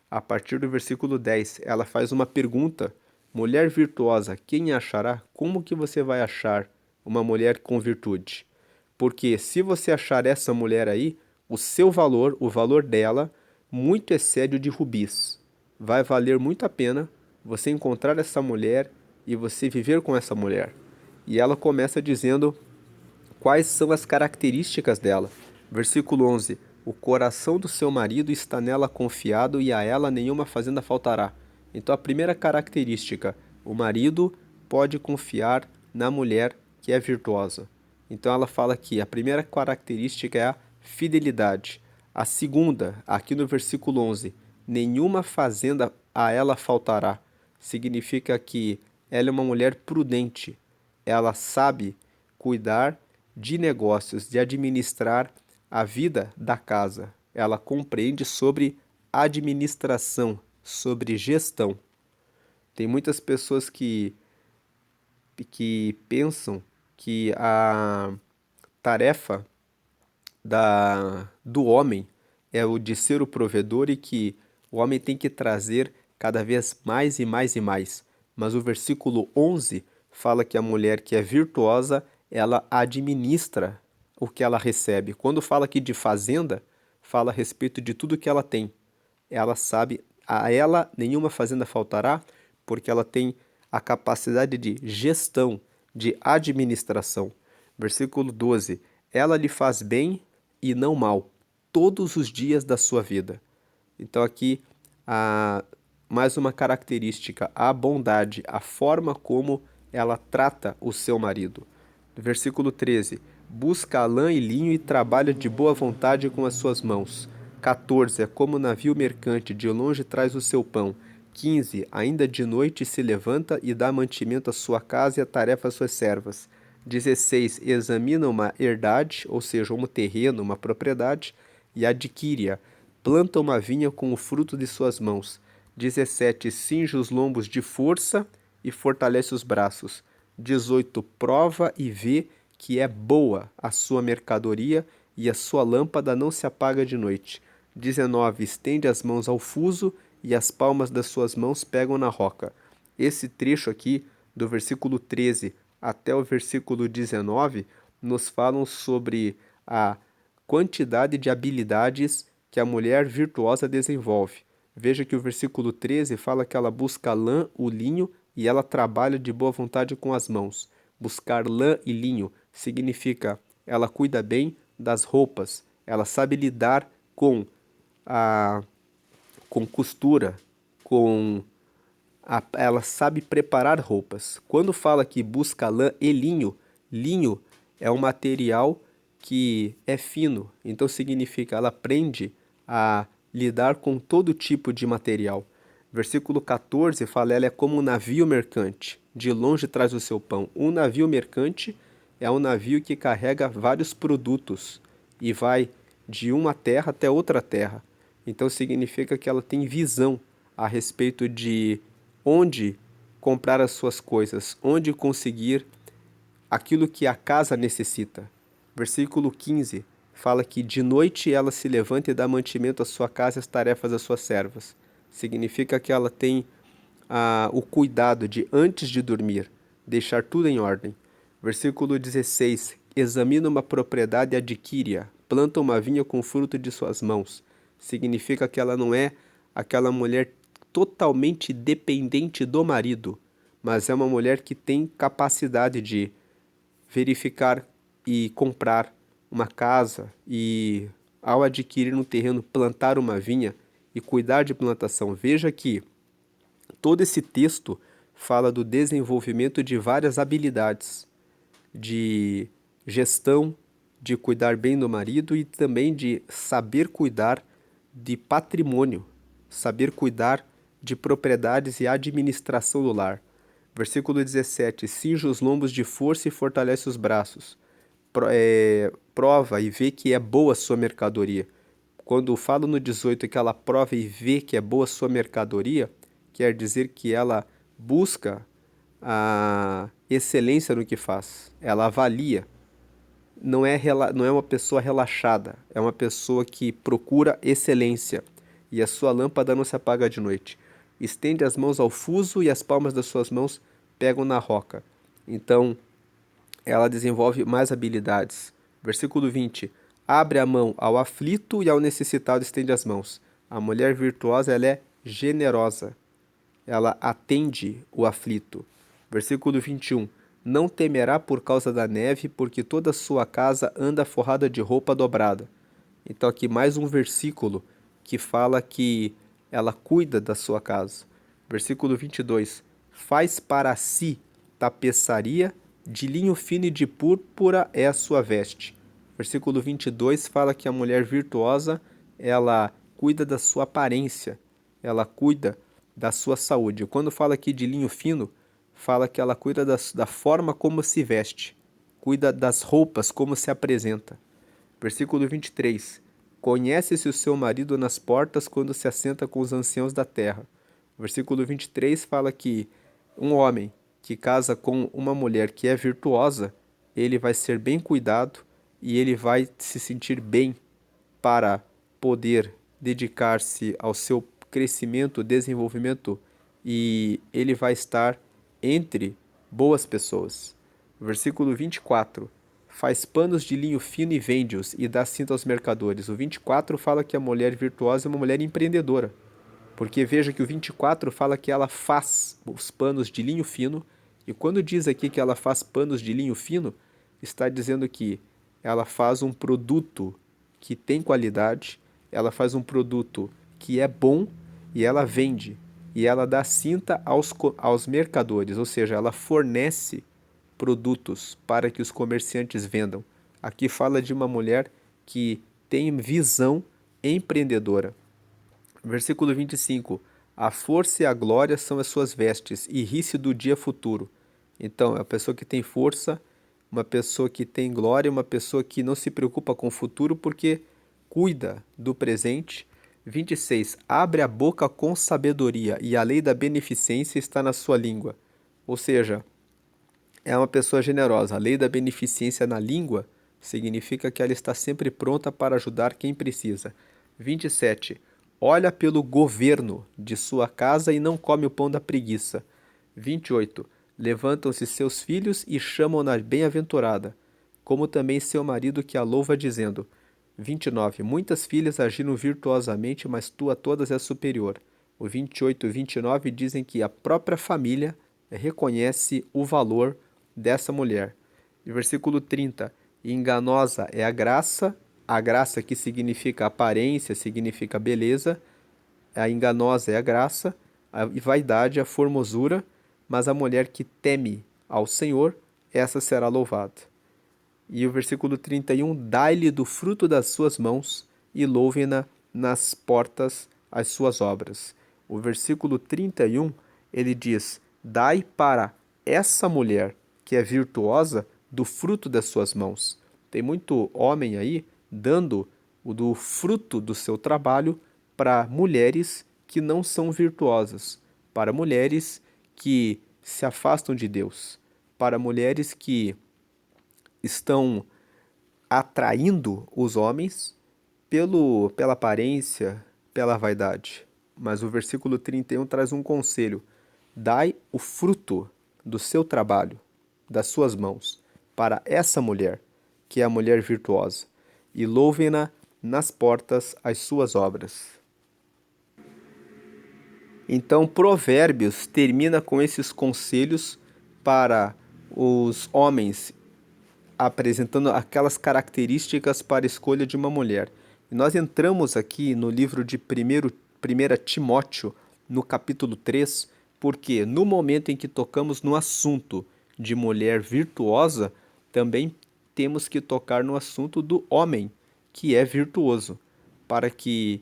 A partir do versículo 10, ela faz uma pergunta: mulher virtuosa, quem a achará? Como que você vai achar uma mulher com virtude? Porque se você achar essa mulher aí, o seu valor, o valor dela, muito excede o de rubis. Vai valer muito a pena você encontrar essa mulher e você viver com essa mulher. E ela começa dizendo quais são as características dela. Versículo 11: o coração do seu marido está nela confiado e a ela nenhuma fazenda faltará. Então, a primeira característica, o marido pode confiar na mulher que é virtuosa. Então, ela fala que a primeira característica é a fidelidade. A segunda, aqui no versículo 11, nenhuma fazenda a ela faltará. Significa que ela é uma mulher prudente. Ela sabe cuidar de negócios, de administrar a vida da casa. Ela compreende sobre administração, sobre gestão. Tem muitas pessoas que pensam que a tarefa do homem é o de ser o provedor e que o homem tem que trazer cada vez mais e mais e mais. Mas o versículo 11 fala que a mulher que é virtuosa, ela administra o que ela recebe. Quando fala aqui de fazenda, fala a respeito de tudo que ela tem. Ela sabe, a ela nenhuma fazenda faltará, porque ela tem a capacidade de gestão, de administração. Versículo 12: ela lhe faz bem e não mal, todos os dias da sua vida. Então aqui, mais uma característica, a bondade, a forma como ela trata o seu marido. Versículo 13: busca lã e linho e trabalha de boa vontade com as suas mãos. 14: é como navio mercante, de longe traz o seu pão. 15: ainda de noite se levanta e dá mantimento à sua casa e a tarefa às suas servas. 16: examina uma herdade, ou seja, um terreno, uma propriedade, e adquire-a. Planta uma vinha com o fruto de suas mãos. 17: cinge os lombos de força e fortalece os braços. 18: prova e vê que é boa a sua mercadoria e a sua lâmpada não se apaga de noite. 19: estende as mãos ao fuso e as palmas das suas mãos pegam na roca. Esse trecho aqui, do versículo 13 até o versículo 19, nos falam sobre a quantidade de habilidades que a mulher virtuosa desenvolve. Veja que o versículo 13 fala que ela busca a lã, o linho, e ela trabalha de boa vontade com as mãos. Buscar lã e linho significa ela cuida bem das roupas, ela sabe lidar com costura, ela sabe preparar roupas. Quando fala que busca lã e linho, linho é um material que é fino, então significa ela aprende a lidar com todo tipo de material. Versículo 14 fala, ela é como um navio mercante, de longe traz o seu pão. Um navio mercante é um navio que carrega vários produtos e vai de uma terra até outra terra. Então significa que ela tem visão a respeito de onde comprar as suas coisas, onde conseguir aquilo que a casa necessita. Versículo 15 fala que de noite ela se levanta e dá mantimento à sua casa e as tarefas às suas servas. Significa que ela tem o cuidado de, antes de dormir, deixar tudo em ordem. Versículo 16: examina uma propriedade e adquire-a, planta uma vinha com fruto de suas mãos. Significa que ela não é aquela mulher totalmente dependente do marido, mas é uma mulher que tem capacidade de verificar e comprar uma casa e, ao adquirir um terreno, plantar uma vinha e cuidar de plantação. Veja que todo esse texto fala do desenvolvimento de várias habilidades, de gestão, de cuidar bem do marido e também de saber cuidar de patrimônio, saber cuidar de propriedades e administração do lar. Versículo 17: cinge os lombos de força e fortalece os braços. Prova e vê que é boa a sua mercadoria. Quando falo no 18 que ela prova e vê que é boa a sua mercadoria, quer dizer que ela busca a excelência no que faz. Ela avalia. Não é uma pessoa relaxada, é uma pessoa que procura excelência. E a sua lâmpada não se apaga de noite. Estende as mãos ao fuso e as palmas das suas mãos pegam na roca. Então, ela desenvolve mais habilidades. Versículo 20. Abre a mão ao aflito e ao necessitado estende as mãos. A mulher virtuosa, ela é generosa. Ela atende o aflito. Versículo 21. Não temerá por causa da neve, porque toda a sua casa anda forrada de roupa dobrada. Então aqui mais um versículo que fala que ela cuida da sua casa. Versículo 22. Faz para si tapeçaria, de linho fino e de púrpura é a sua veste. Versículo 22 fala que a mulher virtuosa, ela cuida da sua aparência, ela cuida da sua saúde. Quando fala aqui de linho fino, fala que ela cuida da forma como se veste, cuida das roupas, como se apresenta. Versículo 23. Conhece-se o seu marido nas portas quando se assenta com os anciãos da terra. Versículo 23 fala que um homem que casa com uma mulher que é virtuosa, ele vai ser bem cuidado e ele vai se sentir bem para poder dedicar-se ao seu crescimento, desenvolvimento e ele vai estar entre boas pessoas. Versículo 24. faz panos de linho fino e vende-os e dá cinta aos mercadores. O 24 fala que a mulher virtuosa é uma mulher empreendedora. Porque veja que o 24 fala que ela faz os panos de linho fino, e quando diz aqui que ela faz panos de linho fino, está dizendo que ela faz um produto que tem qualidade, ela faz um produto que é bom e ela vende. E ela dá cinta aos mercadores, ou seja, ela fornece produtos para que os comerciantes vendam. Aqui fala de uma mulher que tem visão empreendedora. Versículo 25. A força e a glória são as suas vestes, e ri-se do dia futuro. Então, é uma pessoa que tem força, uma pessoa que tem glória, uma pessoa que não se preocupa com o futuro porque cuida do presente. 26. Abre a boca com sabedoria, e a lei da beneficência está na sua língua. Ou seja, é uma pessoa generosa. A lei da beneficência na língua significa que ela está sempre pronta para ajudar quem precisa. 27. Olha pelo governo de sua casa e não come o pão da preguiça. 28. Levantam-se seus filhos e chamam-na bem-aventurada, como também seu marido que a louva, dizendo. 29. Muitas filhas agiram virtuosamente, mas tu a todas és superior. O 28 e 29 dizem que a própria família reconhece o valor dessa mulher. E versículo 30. Enganosa é a graça que significa aparência, significa beleza, a enganosa é a graça, a vaidade, a formosura, mas a mulher que teme ao Senhor, essa será louvada. E o versículo 31, dai-lhe do fruto das suas mãos e louvem-na nas portas as suas obras. O versículo 31, ele diz, dai para essa mulher que é virtuosa do fruto das suas mãos. Tem muito homem aí dando o do fruto do seu trabalho para mulheres que não são virtuosas, para mulheres que se afastam de Deus, para mulheres que estão atraindo os homens pela aparência, pela vaidade. Mas o versículo 31 traz um conselho: dai o fruto do seu trabalho, das suas mãos, para essa mulher, que é a mulher virtuosa, e louvem-na nas portas as suas obras. Então, Provérbios termina com esses conselhos para os homens, apresentando aquelas características para a escolha de uma mulher. E nós entramos aqui no livro de 1 Timóteo, no capítulo 3, porque no momento em que tocamos no assunto de mulher virtuosa, também temos que tocar no assunto do homem, que é virtuoso, para que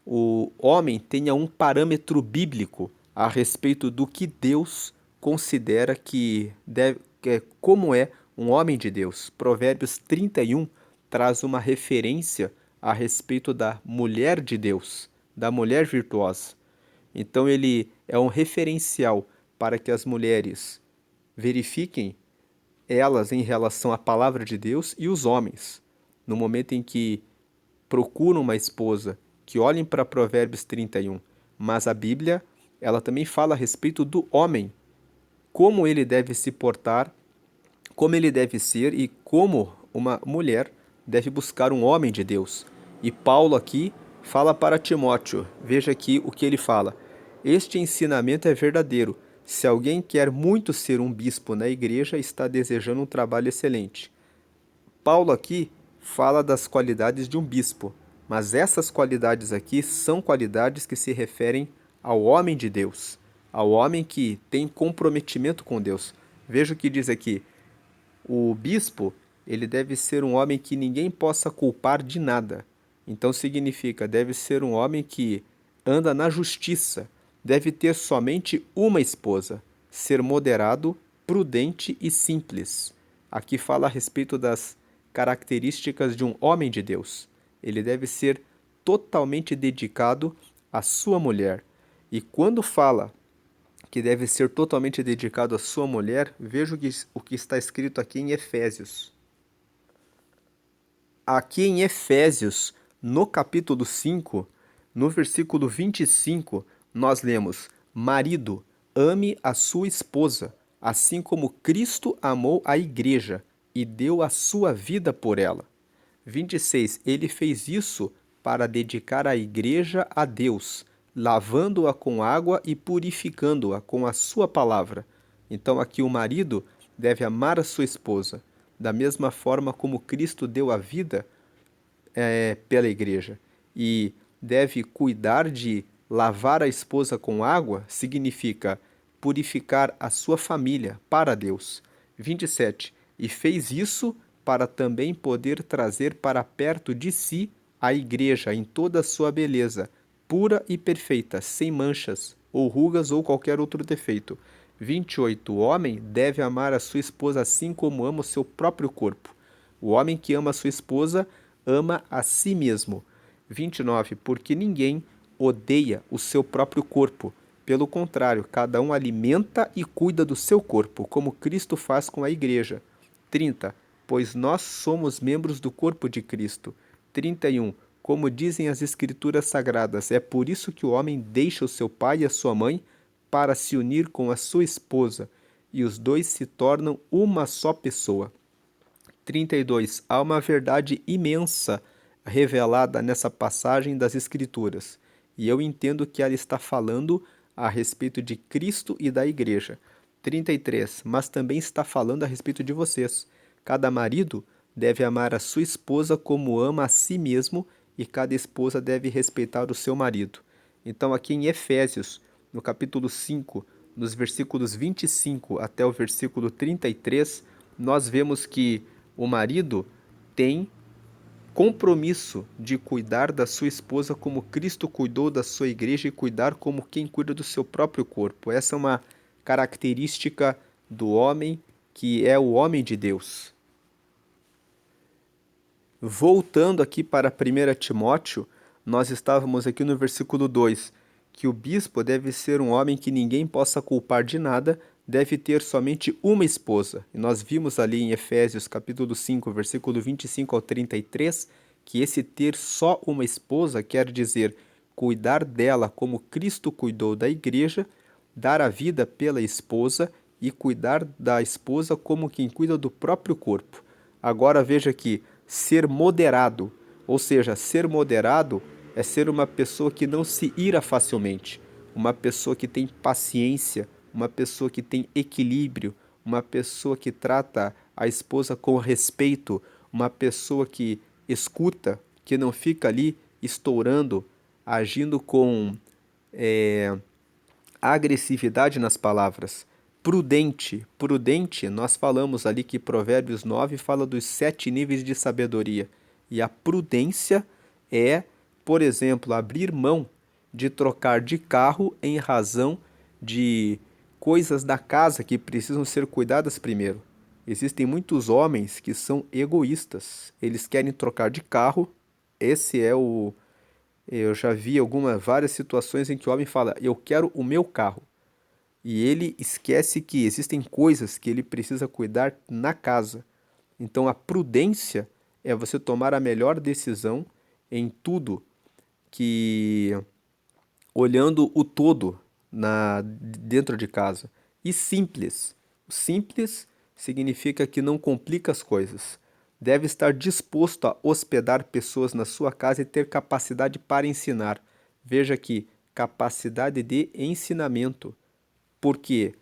o homem tenha um parâmetro bíblico a respeito do que Deus considera como é um homem de Deus. Provérbios 31 traz uma referência a respeito da mulher de Deus, da mulher virtuosa. Então ele é um referencial para que as mulheres verifiquem elas em relação à palavra de Deus, e os homens, no momento em que procuram uma esposa, que olhem para Provérbios 31. Mas a Bíblia, ela também fala a respeito do homem, como ele deve se portar, como ele deve ser e como uma mulher deve buscar um homem de Deus. E Paulo aqui fala para Timóteo, veja aqui o que ele fala: este ensinamento é verdadeiro. Se alguém quer muito ser um bispo na igreja, está desejando um trabalho excelente. Paulo aqui fala das qualidades de um bispo, mas essas qualidades aqui são qualidades que se referem ao homem de Deus, ao homem que tem comprometimento com Deus. Veja o que diz aqui: o bispo, ele deve ser um homem que ninguém possa culpar de nada. Então significa, deve ser um homem que anda na justiça, deve ter somente uma esposa, ser moderado, prudente e simples. Aqui fala a respeito das características de um homem de Deus. Ele deve ser totalmente dedicado à sua mulher. E quando fala que deve ser totalmente dedicado à sua mulher, veja o que está escrito aqui em Efésios. Aqui em Efésios, no capítulo 5, no versículo 25, nós lemos: marido, ame a sua esposa, assim como Cristo amou a igreja e deu a sua vida por ela. 26. Ele fez isso para dedicar a igreja a Deus, lavando-a com água e purificando-a com a sua palavra. Então aqui o marido deve amar a sua esposa, da mesma forma como Cristo deu a vida pela igreja. E deve cuidar de lavar a esposa com água, significa purificar a sua família para Deus. 27. E fez isso para também poder trazer para perto de si a igreja em toda a sua beleza, pura e perfeita, sem manchas, ou rugas ou qualquer outro defeito. 28. O homem deve amar a sua esposa assim como ama o seu próprio corpo. O homem que ama a sua esposa ama a si mesmo. 29. Porque ninguém odeia o seu próprio corpo. Pelo contrário, cada um alimenta e cuida do seu corpo, como Cristo faz com a igreja. 30. Pois nós somos membros do corpo de Cristo. 31. Como dizem as Escrituras Sagradas, é por isso que o homem deixa o seu pai e a sua mãe para se unir com a sua esposa, e os dois se tornam uma só pessoa. 32. Há uma verdade imensa revelada nessa passagem das Escrituras, e eu entendo que ela está falando a respeito de Cristo e da igreja. 33. Mas também está falando a respeito de vocês. Cada marido deve amar a sua esposa como ama a si mesmo, e cada esposa deve respeitar o seu marido. Então, aqui em Efésios, no capítulo 5, nos versículos 25 até o versículo 33, nós vemos que o marido tem compromisso de cuidar da sua esposa como Cristo cuidou da sua igreja e cuidar como quem cuida do seu próprio corpo. Essa é uma característica do homem que é o homem de Deus. Voltando aqui para 1 Timóteo, nós estávamos aqui no versículo 2, que o bispo deve ser um homem que ninguém possa culpar de nada, deve ter somente uma esposa. E nós vimos ali em Efésios capítulo 5, versículo 25 ao 33, que esse ter só uma esposa quer dizer cuidar dela como Cristo cuidou da igreja, dar a vida pela esposa e cuidar da esposa como quem cuida do próprio corpo. Agora veja que ser moderado, ou seja, ser moderado é ser uma pessoa que não se ira facilmente, uma pessoa que tem paciência, uma pessoa que tem equilíbrio, uma pessoa que trata a esposa com respeito, uma pessoa que escuta, que não fica ali estourando, agindo com agressividade nas palavras. Prudente. Prudente, nós falamos ali que Provérbios 9 fala dos 7 níveis de sabedoria. E a prudência é, por exemplo, abrir mão de trocar de carro em razão de coisas da casa que precisam ser cuidadas primeiro. Existem muitos homens que são egoístas. Eles querem trocar de carro. Esse é o Eu já vi várias situações em que o homem fala, eu quero o meu carro. E ele esquece que existem coisas que ele precisa cuidar na casa. Então a prudência é você tomar a melhor decisão em tudo, que olhando o todo dentro de casa. E simples. Simples significa que não complica as coisas. Deve estar disposto a hospedar pessoas na sua casa e ter capacidade para ensinar. Veja aqui, capacidade de ensinamento. Porque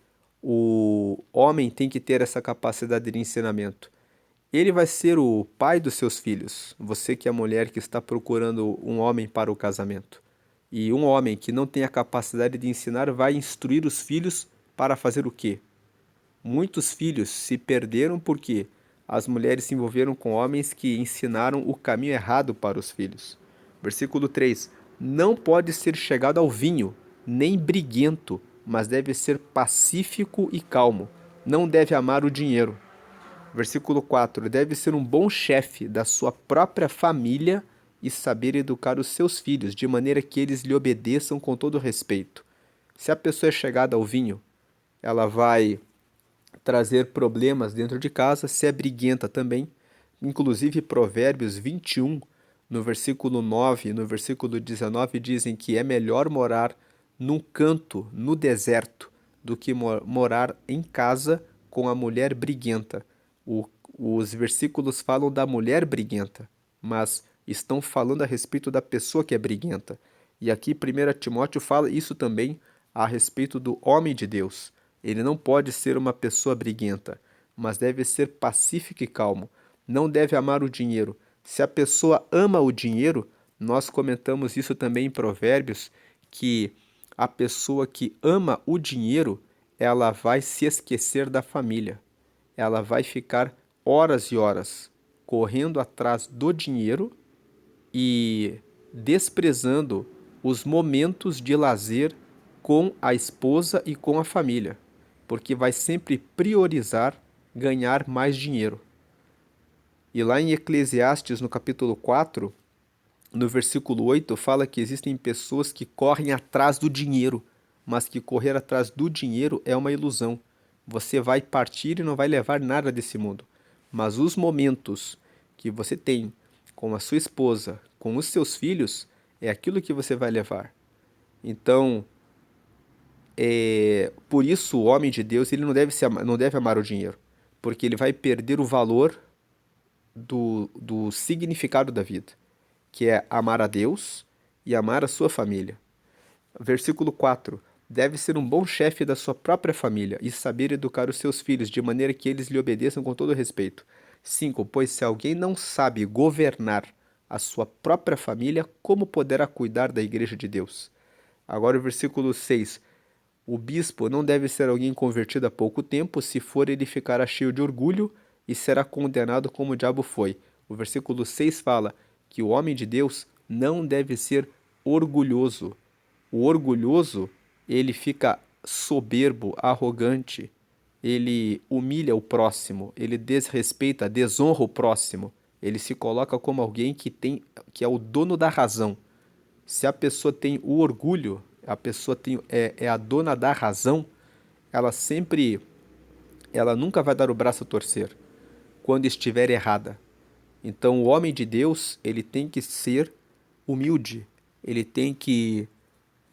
o homem tem que ter essa capacidade de ensinamento. Ele vai ser o pai dos seus filhos. Você que é a mulher que está procurando um homem para o casamento. E um homem que não tem a capacidade de ensinar vai instruir os filhos para fazer o quê? Muitos filhos se perderam porque as mulheres se envolveram com homens que ensinaram o caminho errado para os filhos. Versículo 3. Não pode ser chegado ao vinho, nem briguento, mas deve ser pacífico e calmo. Não deve amar o dinheiro. Versículo 4. Deve ser um bom chefe da sua própria família e saber educar os seus filhos, de maneira que eles lhe obedeçam com todo respeito. Se a pessoa é chegada ao vinho, ela vai trazer problemas dentro de casa, se é briguenta também. Inclusive, Provérbios 21, no versículo 9 e no versículo 19, dizem que é melhor morar num canto, no deserto, do que morar em casa com a mulher briguenta. os versículos falam da mulher briguenta, mas estão falando a respeito da pessoa que é briguenta. E aqui 1 Timóteo fala isso também a respeito do homem de Deus. Ele não pode ser uma pessoa briguenta, mas deve ser pacífico e calmo. Não deve amar o dinheiro. Se a pessoa ama o dinheiro, nós comentamos isso também em Provérbios, que a pessoa que ama o dinheiro, ela vai se esquecer da família. Ela vai ficar horas e horas correndo atrás do dinheiro e desprezando os momentos de lazer com a esposa e com a família, porque vai sempre priorizar ganhar mais dinheiro. E lá em Eclesiastes, no capítulo 4, no versículo 8, fala que existem pessoas que correm atrás do dinheiro, mas que correr atrás do dinheiro é uma ilusão. Você vai partir e não vai levar nada desse mundo. Mas os momentos que você tem com a sua esposa, com os seus filhos, é aquilo que você vai levar. Então, por isso o homem de Deus ele não deve amar o dinheiro, porque ele vai perder o valor do significado da vida, que é amar a Deus e amar a sua família. Versículo 4. Deve ser um bom chefe da sua própria família e saber educar os seus filhos, de maneira que eles lhe obedeçam com todo respeito. 5. Pois se alguém não sabe governar a sua própria família, como poderá cuidar da igreja de Deus? Agora o versículo 6. O bispo não deve ser alguém convertido há pouco tempo, se for ele ficará cheio de orgulho e será condenado como o diabo foi. O versículo 6 fala que o homem de Deus não deve ser orgulhoso. O orgulhoso, ele fica soberbo, arrogante, ele humilha o próximo, ele desrespeita, desonra o próximo. Ele se coloca como alguém que é o dono da razão. Se a pessoa tem o orgulho, a pessoa é a dona da razão, ela nunca vai dar o braço a torcer quando estiver errada. Então, o homem de Deus, ele tem que ser humilde, ele tem que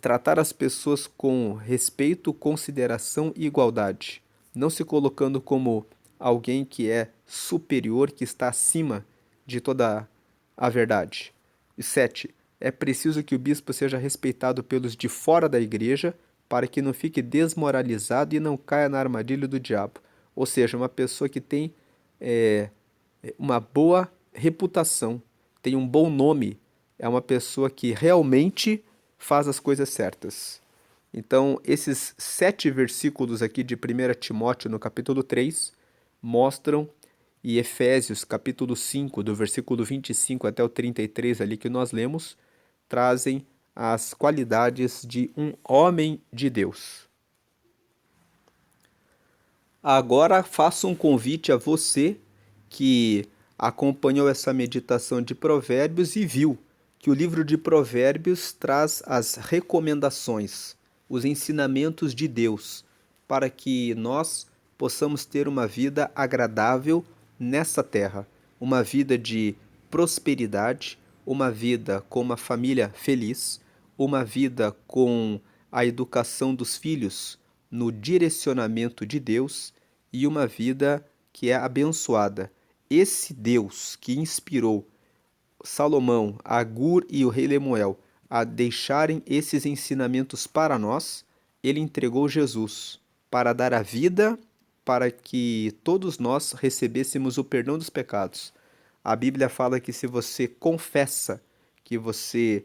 tratar as pessoas com respeito, consideração e igualdade, não se colocando como alguém que é superior, que está acima de toda a verdade. E 7. É preciso que o bispo seja respeitado pelos de fora da igreja para que não fique desmoralizado e não caia na armadilha do diabo. Ou seja, uma pessoa que tem é, uma boa reputação, tem um bom nome, é uma pessoa que realmente faz as coisas certas. Então, esses 7 versículos aqui de 1 Timóteo, no capítulo 3, mostram, e Efésios, capítulo 5, do versículo 25 até o 33 ali que nós lemos, trazem as qualidades de um homem de Deus. Agora faço um convite a você que acompanhou essa meditação de Provérbios e viu que o livro de Provérbios traz as recomendações, os ensinamentos de Deus, para que nós possamos ter uma vida agradável nessa terra, uma vida de prosperidade, uma vida com uma família feliz, uma vida com a educação dos filhos no direcionamento de Deus e uma vida que é abençoada. Esse Deus que inspirou Salomão, Agur e o rei Lemuel a deixarem esses ensinamentos para nós, ele entregou Jesus para dar a vida para que todos nós recebêssemos o perdão dos pecados. A Bíblia fala que se você confessa que você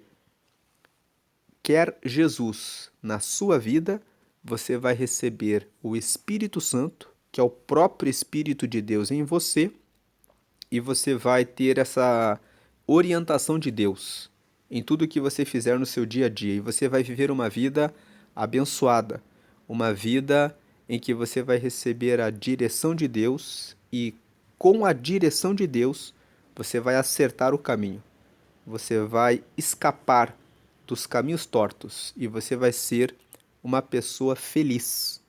quer Jesus na sua vida, você vai receber o Espírito Santo, que é o próprio Espírito de Deus em você, e você vai ter essa orientação de Deus em tudo que você fizer no seu dia a dia. E você vai viver uma vida abençoada, uma vida em que você vai receber a direção de Deus e com a direção de Deus você vai acertar o caminho. Você vai escapar dos caminhos tortos e você vai ser uma pessoa feliz,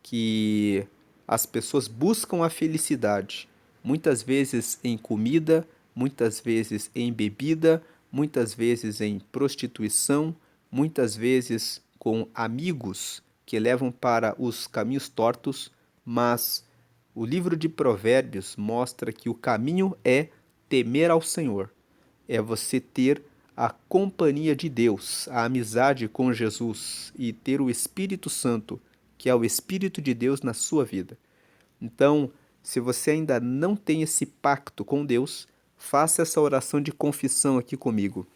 que as pessoas buscam a felicidade, muitas vezes em comida, muitas vezes em bebida, muitas vezes em prostituição, muitas vezes com amigos que levam para os caminhos tortos, mas O livro de Provérbios mostra que o caminho é temer ao Senhor, é você ter a companhia de Deus, a amizade com Jesus e ter o Espírito Santo, que é o Espírito de Deus na sua vida. Então, se você ainda não tem esse pacto com Deus, faça essa oração de confissão aqui comigo.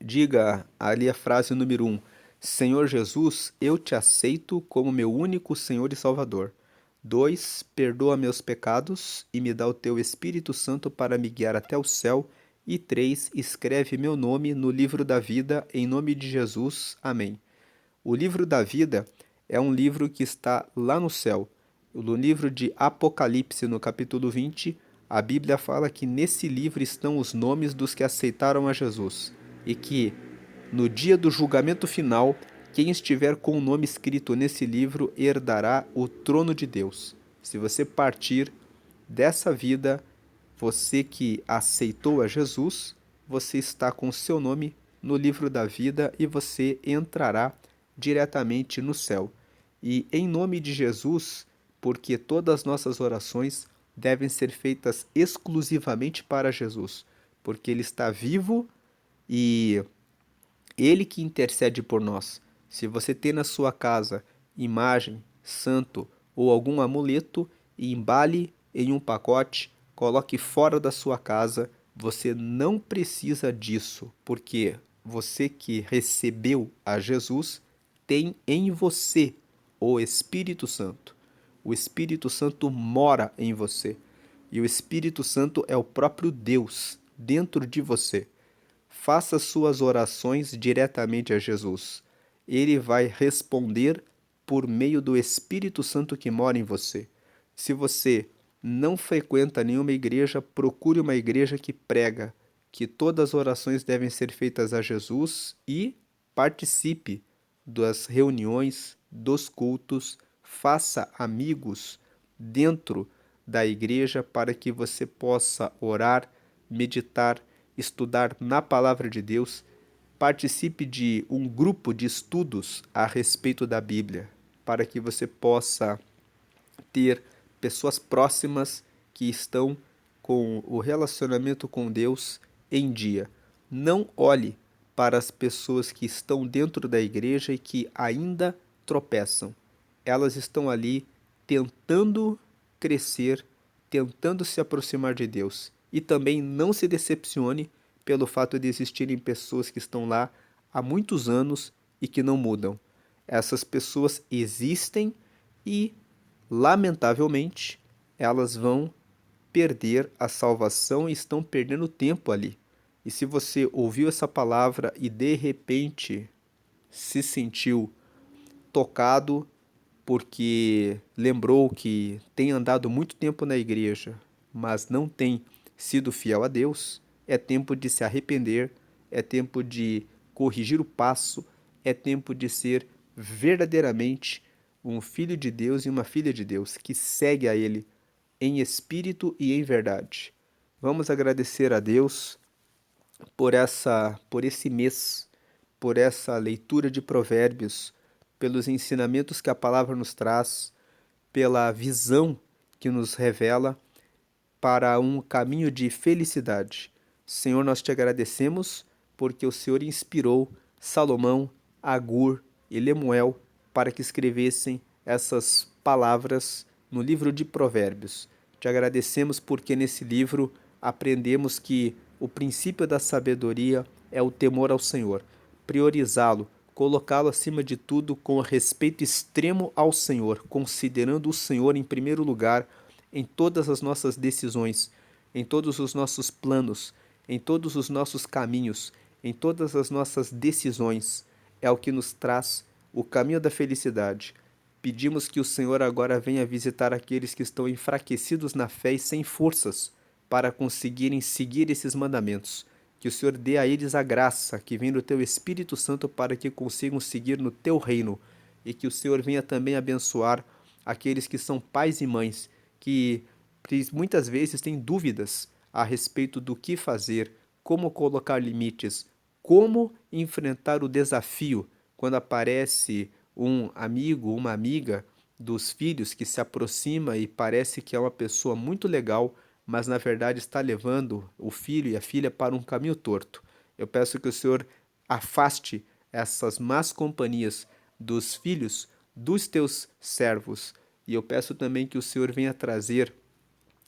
Diga ali a frase número 1: Senhor Jesus, eu te aceito como meu único Senhor e Salvador. 2: Perdoa meus pecados e me dá o teu Espírito Santo para me guiar até o céu. E 3: Escreve meu nome no livro da vida, em nome de Jesus. Amém. O livro da vida é um livro que está lá no céu. No livro de Apocalipse, no capítulo 20, a Bíblia fala que nesse livro estão os nomes dos que aceitaram a Jesus e que, no dia do julgamento final, quem estiver com o nome escrito nesse livro herdará o trono de Deus. Se você partir dessa vida, você que aceitou a Jesus, você está com seu nome no livro da vida e você entrará diretamente no céu. E em nome de Jesus, porque todas as nossas orações devem ser feitas exclusivamente para Jesus, porque Ele está vivo e Ele que intercede por nós. Se você tem na sua casa imagem, santo ou algum amuleto, embale em um pacote, coloque fora da sua casa. Você não precisa disso, porque você que recebeu a Jesus tem em você o Espírito Santo. O Espírito Santo mora em você. E o Espírito Santo é o próprio Deus dentro de você. Faça suas orações diretamente a Jesus. Ele vai responder por meio do Espírito Santo que mora em você. Se você não frequenta nenhuma igreja, procure uma igreja que prega que todas as orações devem ser feitas a Jesus e participe das reuniões, dos cultos, faça amigos dentro da igreja para que você possa orar, meditar, estudar na palavra de Deus. Participe de um grupo de estudos a respeito da Bíblia, para que você possa ter pessoas próximas que estão com o relacionamento com Deus em dia. Não olhe para as pessoas que estão dentro da igreja e que ainda tropeçam. Elas estão ali tentando crescer, tentando se aproximar de Deus. E também não se decepcione pelo fato de existirem pessoas que estão lá há muitos anos e que não mudam. Essas pessoas existem e, lamentavelmente, elas vão perder a salvação e estão perdendo tempo ali. E se você ouviu essa palavra e de repente se sentiu tocado porque lembrou que tem andado muito tempo na igreja, mas não tem sido fiel a Deus, é tempo de se arrepender, é tempo de corrigir o passo, é tempo de ser verdadeiramente um filho de Deus e uma filha de Deus que segue a Ele em espírito e em verdade. Vamos agradecer a Deus por esse mês, por essa leitura de Provérbios, pelos ensinamentos que a palavra nos traz, pela visão que nos revela para um caminho de felicidade. Senhor, nós te agradecemos porque o Senhor inspirou Salomão, Agur e Lemuel para que escrevessem essas palavras no livro de Provérbios. Te agradecemos porque nesse livro aprendemos que o princípio da sabedoria é o temor ao Senhor, priorizá-lo, colocá-lo acima de tudo com respeito extremo ao Senhor, considerando o Senhor em primeiro lugar em todas as nossas decisões, em todos os nossos planos, em todos os nossos caminhos, em todas as nossas decisões. É o que nos traz o caminho da felicidade. Pedimos que o Senhor agora venha visitar aqueles que estão enfraquecidos na fé e sem forças para conseguirem seguir esses mandamentos. Que o Senhor dê a eles a graça que vem do Teu Espírito Santo para que consigam seguir no Teu reino. E que o Senhor venha também abençoar aqueles que são pais e mães, que muitas vezes têm dúvidas a respeito do que fazer, como colocar limites, como enfrentar o desafio quando aparece um amigo, uma amiga dos filhos que se aproxima e parece que é uma pessoa muito legal, mas na verdade está levando o filho e a filha para um caminho torto. Eu peço que o Senhor afaste essas más companhias dos filhos dos teus servos. E eu peço também que o Senhor venha trazer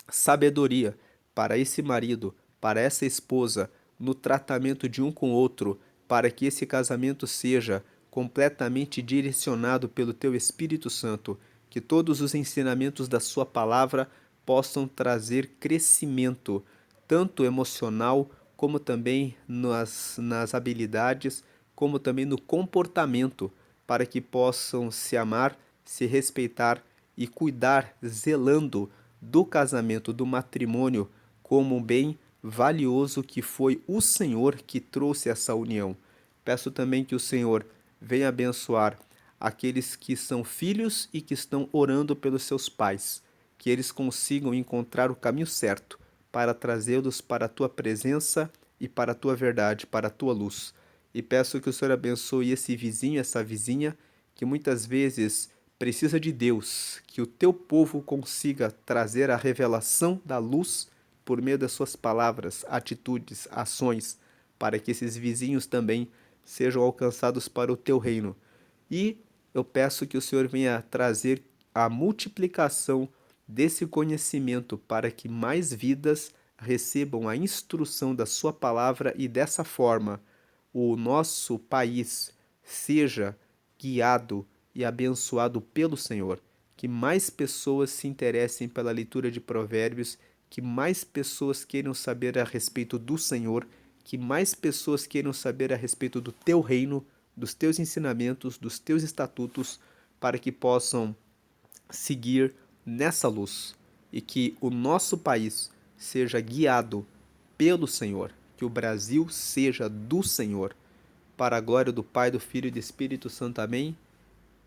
sabedoria para esse marido, para essa esposa, no tratamento de um com o outro, para que esse casamento seja completamente direcionado pelo teu Espírito Santo, que todos os ensinamentos da sua palavra possam trazer crescimento, tanto emocional, como também nas habilidades, como também no comportamento, para que possam se amar, se respeitar e cuidar, zelando do casamento, do matrimônio, como um bem valioso que foi o Senhor que trouxe essa união. Peço também que o Senhor venha abençoar aqueles que são filhos e que estão orando pelos seus pais, que eles consigam encontrar o caminho certo para trazê-los para a tua presença e para a tua verdade, para a tua luz. E peço que o Senhor abençoe esse vizinho, essa vizinha, que muitas vezes precisa de Deus, que o teu povo consiga trazer a revelação da luz por meio das suas palavras, atitudes, ações, para que esses vizinhos também sejam alcançados para o teu reino. E eu peço que o Senhor venha trazer a multiplicação desse conhecimento para que mais vidas recebam a instrução da sua palavra e dessa forma o nosso país seja guiado e abençoado pelo Senhor. Que mais pessoas se interessem pela leitura de Provérbios, que mais pessoas queiram saber a respeito do Senhor, que mais pessoas queiram saber a respeito do teu reino, dos teus ensinamentos, dos teus estatutos, para que possam seguir nessa luz e que o nosso país seja guiado pelo Senhor, que o Brasil seja do Senhor, para a glória do Pai, do Filho e do Espírito Santo. Amém.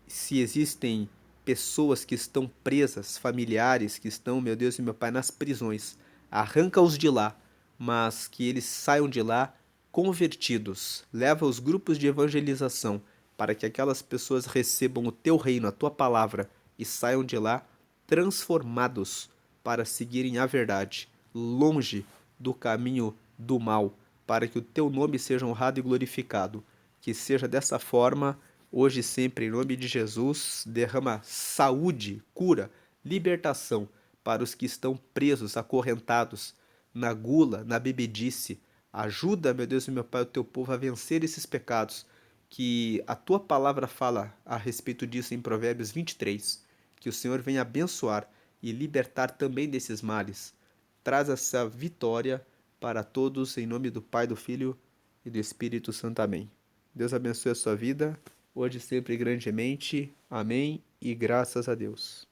Se existem pessoas que estão presas, familiares que estão, meu Deus e meu Pai, nas prisões, arranca-os de lá, mas que eles saiam de lá convertidos. Leva os grupos de evangelização para que aquelas pessoas recebam o teu reino, a tua palavra e saiam de lá transformados para seguirem a verdade, longe do caminho do mal, para que o teu nome seja honrado e glorificado. Que seja dessa forma, hoje e sempre, em nome de Jesus. Derrama saúde, cura, libertação para os que estão presos, acorrentados na gula, na bebedice. Ajuda, meu Deus e meu Pai, o teu povo a vencer esses pecados, que a tua palavra fala a respeito disso em Provérbios 23. Que o Senhor venha abençoar e libertar também desses males. Traz essa vitória para todos, em nome do Pai, do Filho e do Espírito Santo. Amém. Deus abençoe a sua vida, hoje e sempre grandemente. Amém e graças a Deus.